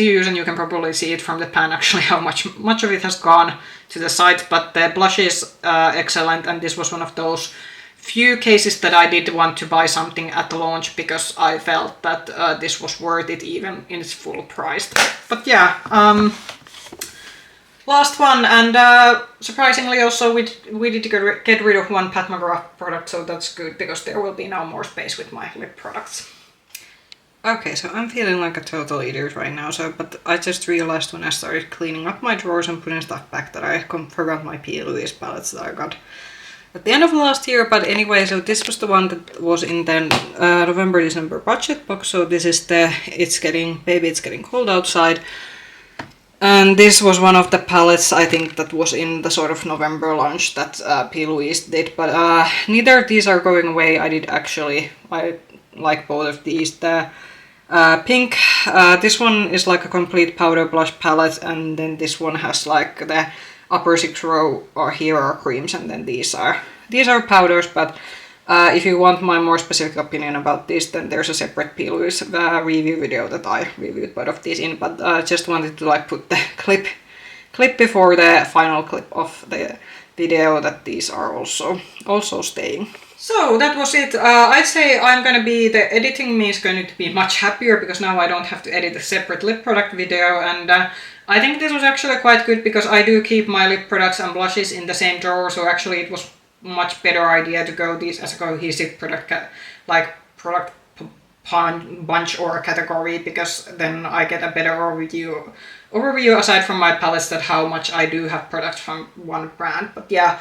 use, and you can probably see it from the pan actually how much of it has gone to the side. But the blush is excellent, and this was one of those few cases that I did want to buy something at launch, because I felt that this was worth it even in its full price. But yeah, last one, and surprisingly also we did get rid of one Pat McGrath product, so that's good, because there will be now more space with my lip products. Okay, so I'm feeling like a total idiot right now, but I just realized when I started cleaning up my drawers and putting stuff back that I forgot my P.Louise palettes that I got at the end of last year. But anyway, so this was the one that was in the November-December budget box. So this is the It's Getting Cold Outside. And this was one of the palettes, I think, that was in the sort of November launch that P.Louise did. But neither of these are going away. I like both of these. The pink, this one is like a complete powder blush palette, and then this one has like the upper 6 row or here are creams, and then these are powders. But if you want my more specific opinion about this, then there's a separate P.Louise review video that I reviewed both of these in. But I just wanted to like put the clip before the final clip of the video that these are also staying. So that was it. I'd say the editing me is going to be much happier, because now I don't have to edit a separate lip product video, and I think this was actually quite good because I do keep my lip products and blushes in the same drawer, so actually it was much better idea to go these as a cohesive product, like product bunch or category, because then I get a better overview aside from my palettes, that how much I do have products from one brand. But yeah,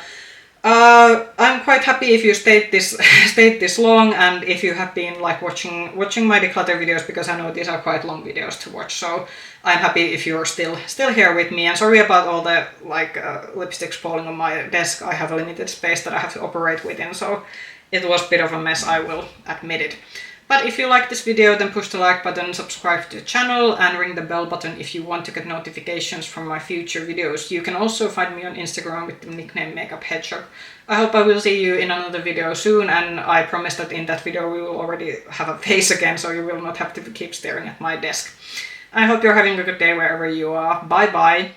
I'm quite happy if you stayed this long, and if you have been like watching my declutter videos, because I know these are quite long videos to watch. So I'm happy if you're still here with me, and sorry about all the like lipsticks falling on my desk. I have a limited space that I have to operate within, so it was a bit of a mess, I will admit it. But if you like this video, then push the like button, subscribe to the channel, and ring the bell button if you want to get notifications from my future videos. You can also find me on Instagram with the nickname Makeup Hedgehog. I hope I will see you in another video soon, and I promise that in that video we will already have a face again, so you will not have to keep staring at my desk. I hope you're having a good day wherever you are. Bye bye!